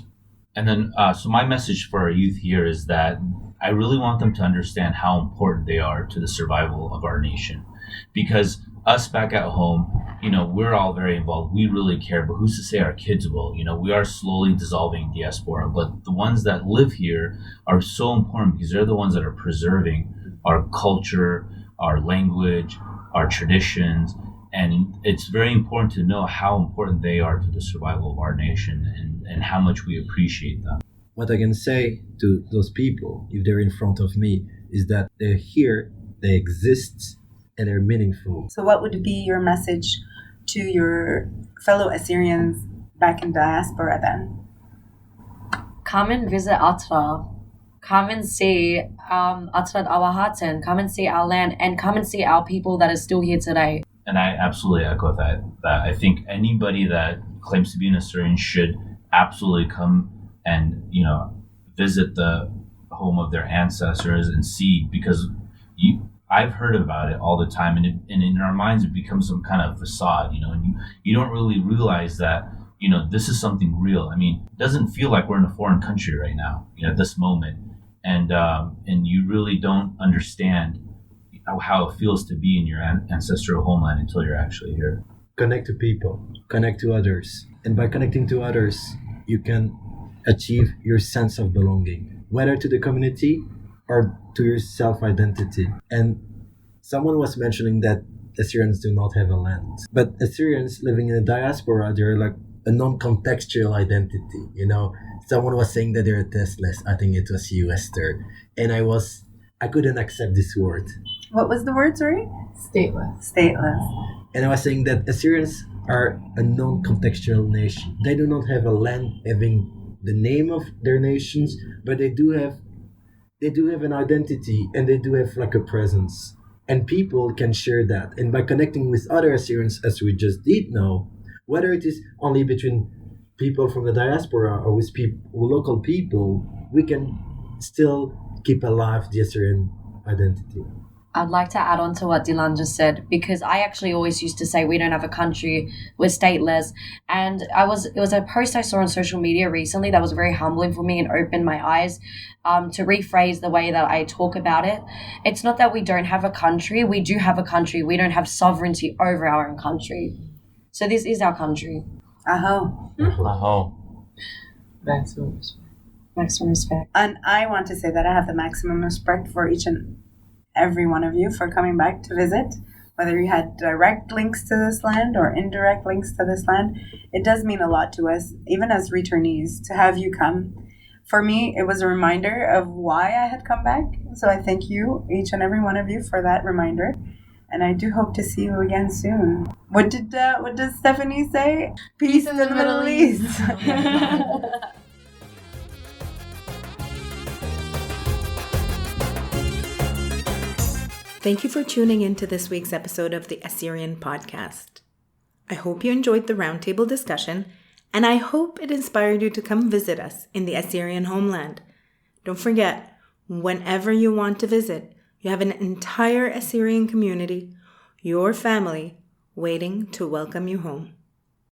And then, so my message for our youth here is that I really want them to understand how important they are to the survival of our nation. Because us back at home, we're all very involved. We really care, but who's to say our kids will? We are slowly dissolving diaspora, but the ones that live here are so important because they're the ones that are preserving our culture, our language, our traditions. And it's very important to know how important they are to the survival of our nation and how much we appreciate them. What I can say to those people, if they're in front of me, is that they're here, they exist, and they're meaningful. So what would be your message to your fellow Assyrians back in diaspora then? Come and visit Atra. Come and see Atra Awahaten. Come and see our land, and come and see our people that are still here today. And I absolutely echo that I think anybody that claims to be an Assyrian should absolutely come and, visit the home of their ancestors and see, because I've heard about it all the time, and in our minds it becomes some kind of facade, and you don't really realize that, this is something real. I mean, it doesn't feel like we're in a foreign country right now, at this moment, and you really don't understand how it feels to be in your ancestral homeland until you're actually here. Connect to people, connect to others, and by connecting to others, you can achieve your sense of belonging, whether to the community or to your self-identity. And someone was mentioning that Assyrians do not have a land. But Assyrians living in a diaspora, they're like a non-contextual identity, Someone was saying that they're testless. I think it was you, Esther. And I couldn't accept this word. What was the word, sorry? Stateless. Stateless. And I was saying that Assyrians are a non-contextual nation. They do not have a land having the name of their nations, but they do have an identity, and they do have like a presence, and people can share that. And by connecting with other Assyrians, as we just did now, whether it is only between people from the diaspora or with local people, we can still keep alive the Assyrian identity. I'd like to add on to what Dylan just said, because I actually always used to say we don't have a country, we're stateless. And it was a post I saw on social media recently that was very humbling for me and opened my eyes to rephrase the way that I talk about it. It's not that we don't have a country, we do have a country, we don't have sovereignty over our own country. So this is our country. Aho. Aho. Maximum respect. Maximum respect. And I want to say that I have the maximum respect for each and every one of you for coming back to visit, whether you had direct links to this land or indirect links to this land. It does mean a lot to us, even as returnees, to have you come. For me, it was a reminder of why I had come back. So I thank you, each and every one of you, for that reminder. And I do hope to see you again soon. What did Stephanie say? Peace in the Middle East. Thank you for tuning in to this week's episode of the Assyrian Podcast. I hope you enjoyed the roundtable discussion, and I hope it inspired you to come visit us in the Assyrian homeland. Don't forget, whenever you want to visit, you have an entire Assyrian community, your family, waiting to welcome you home.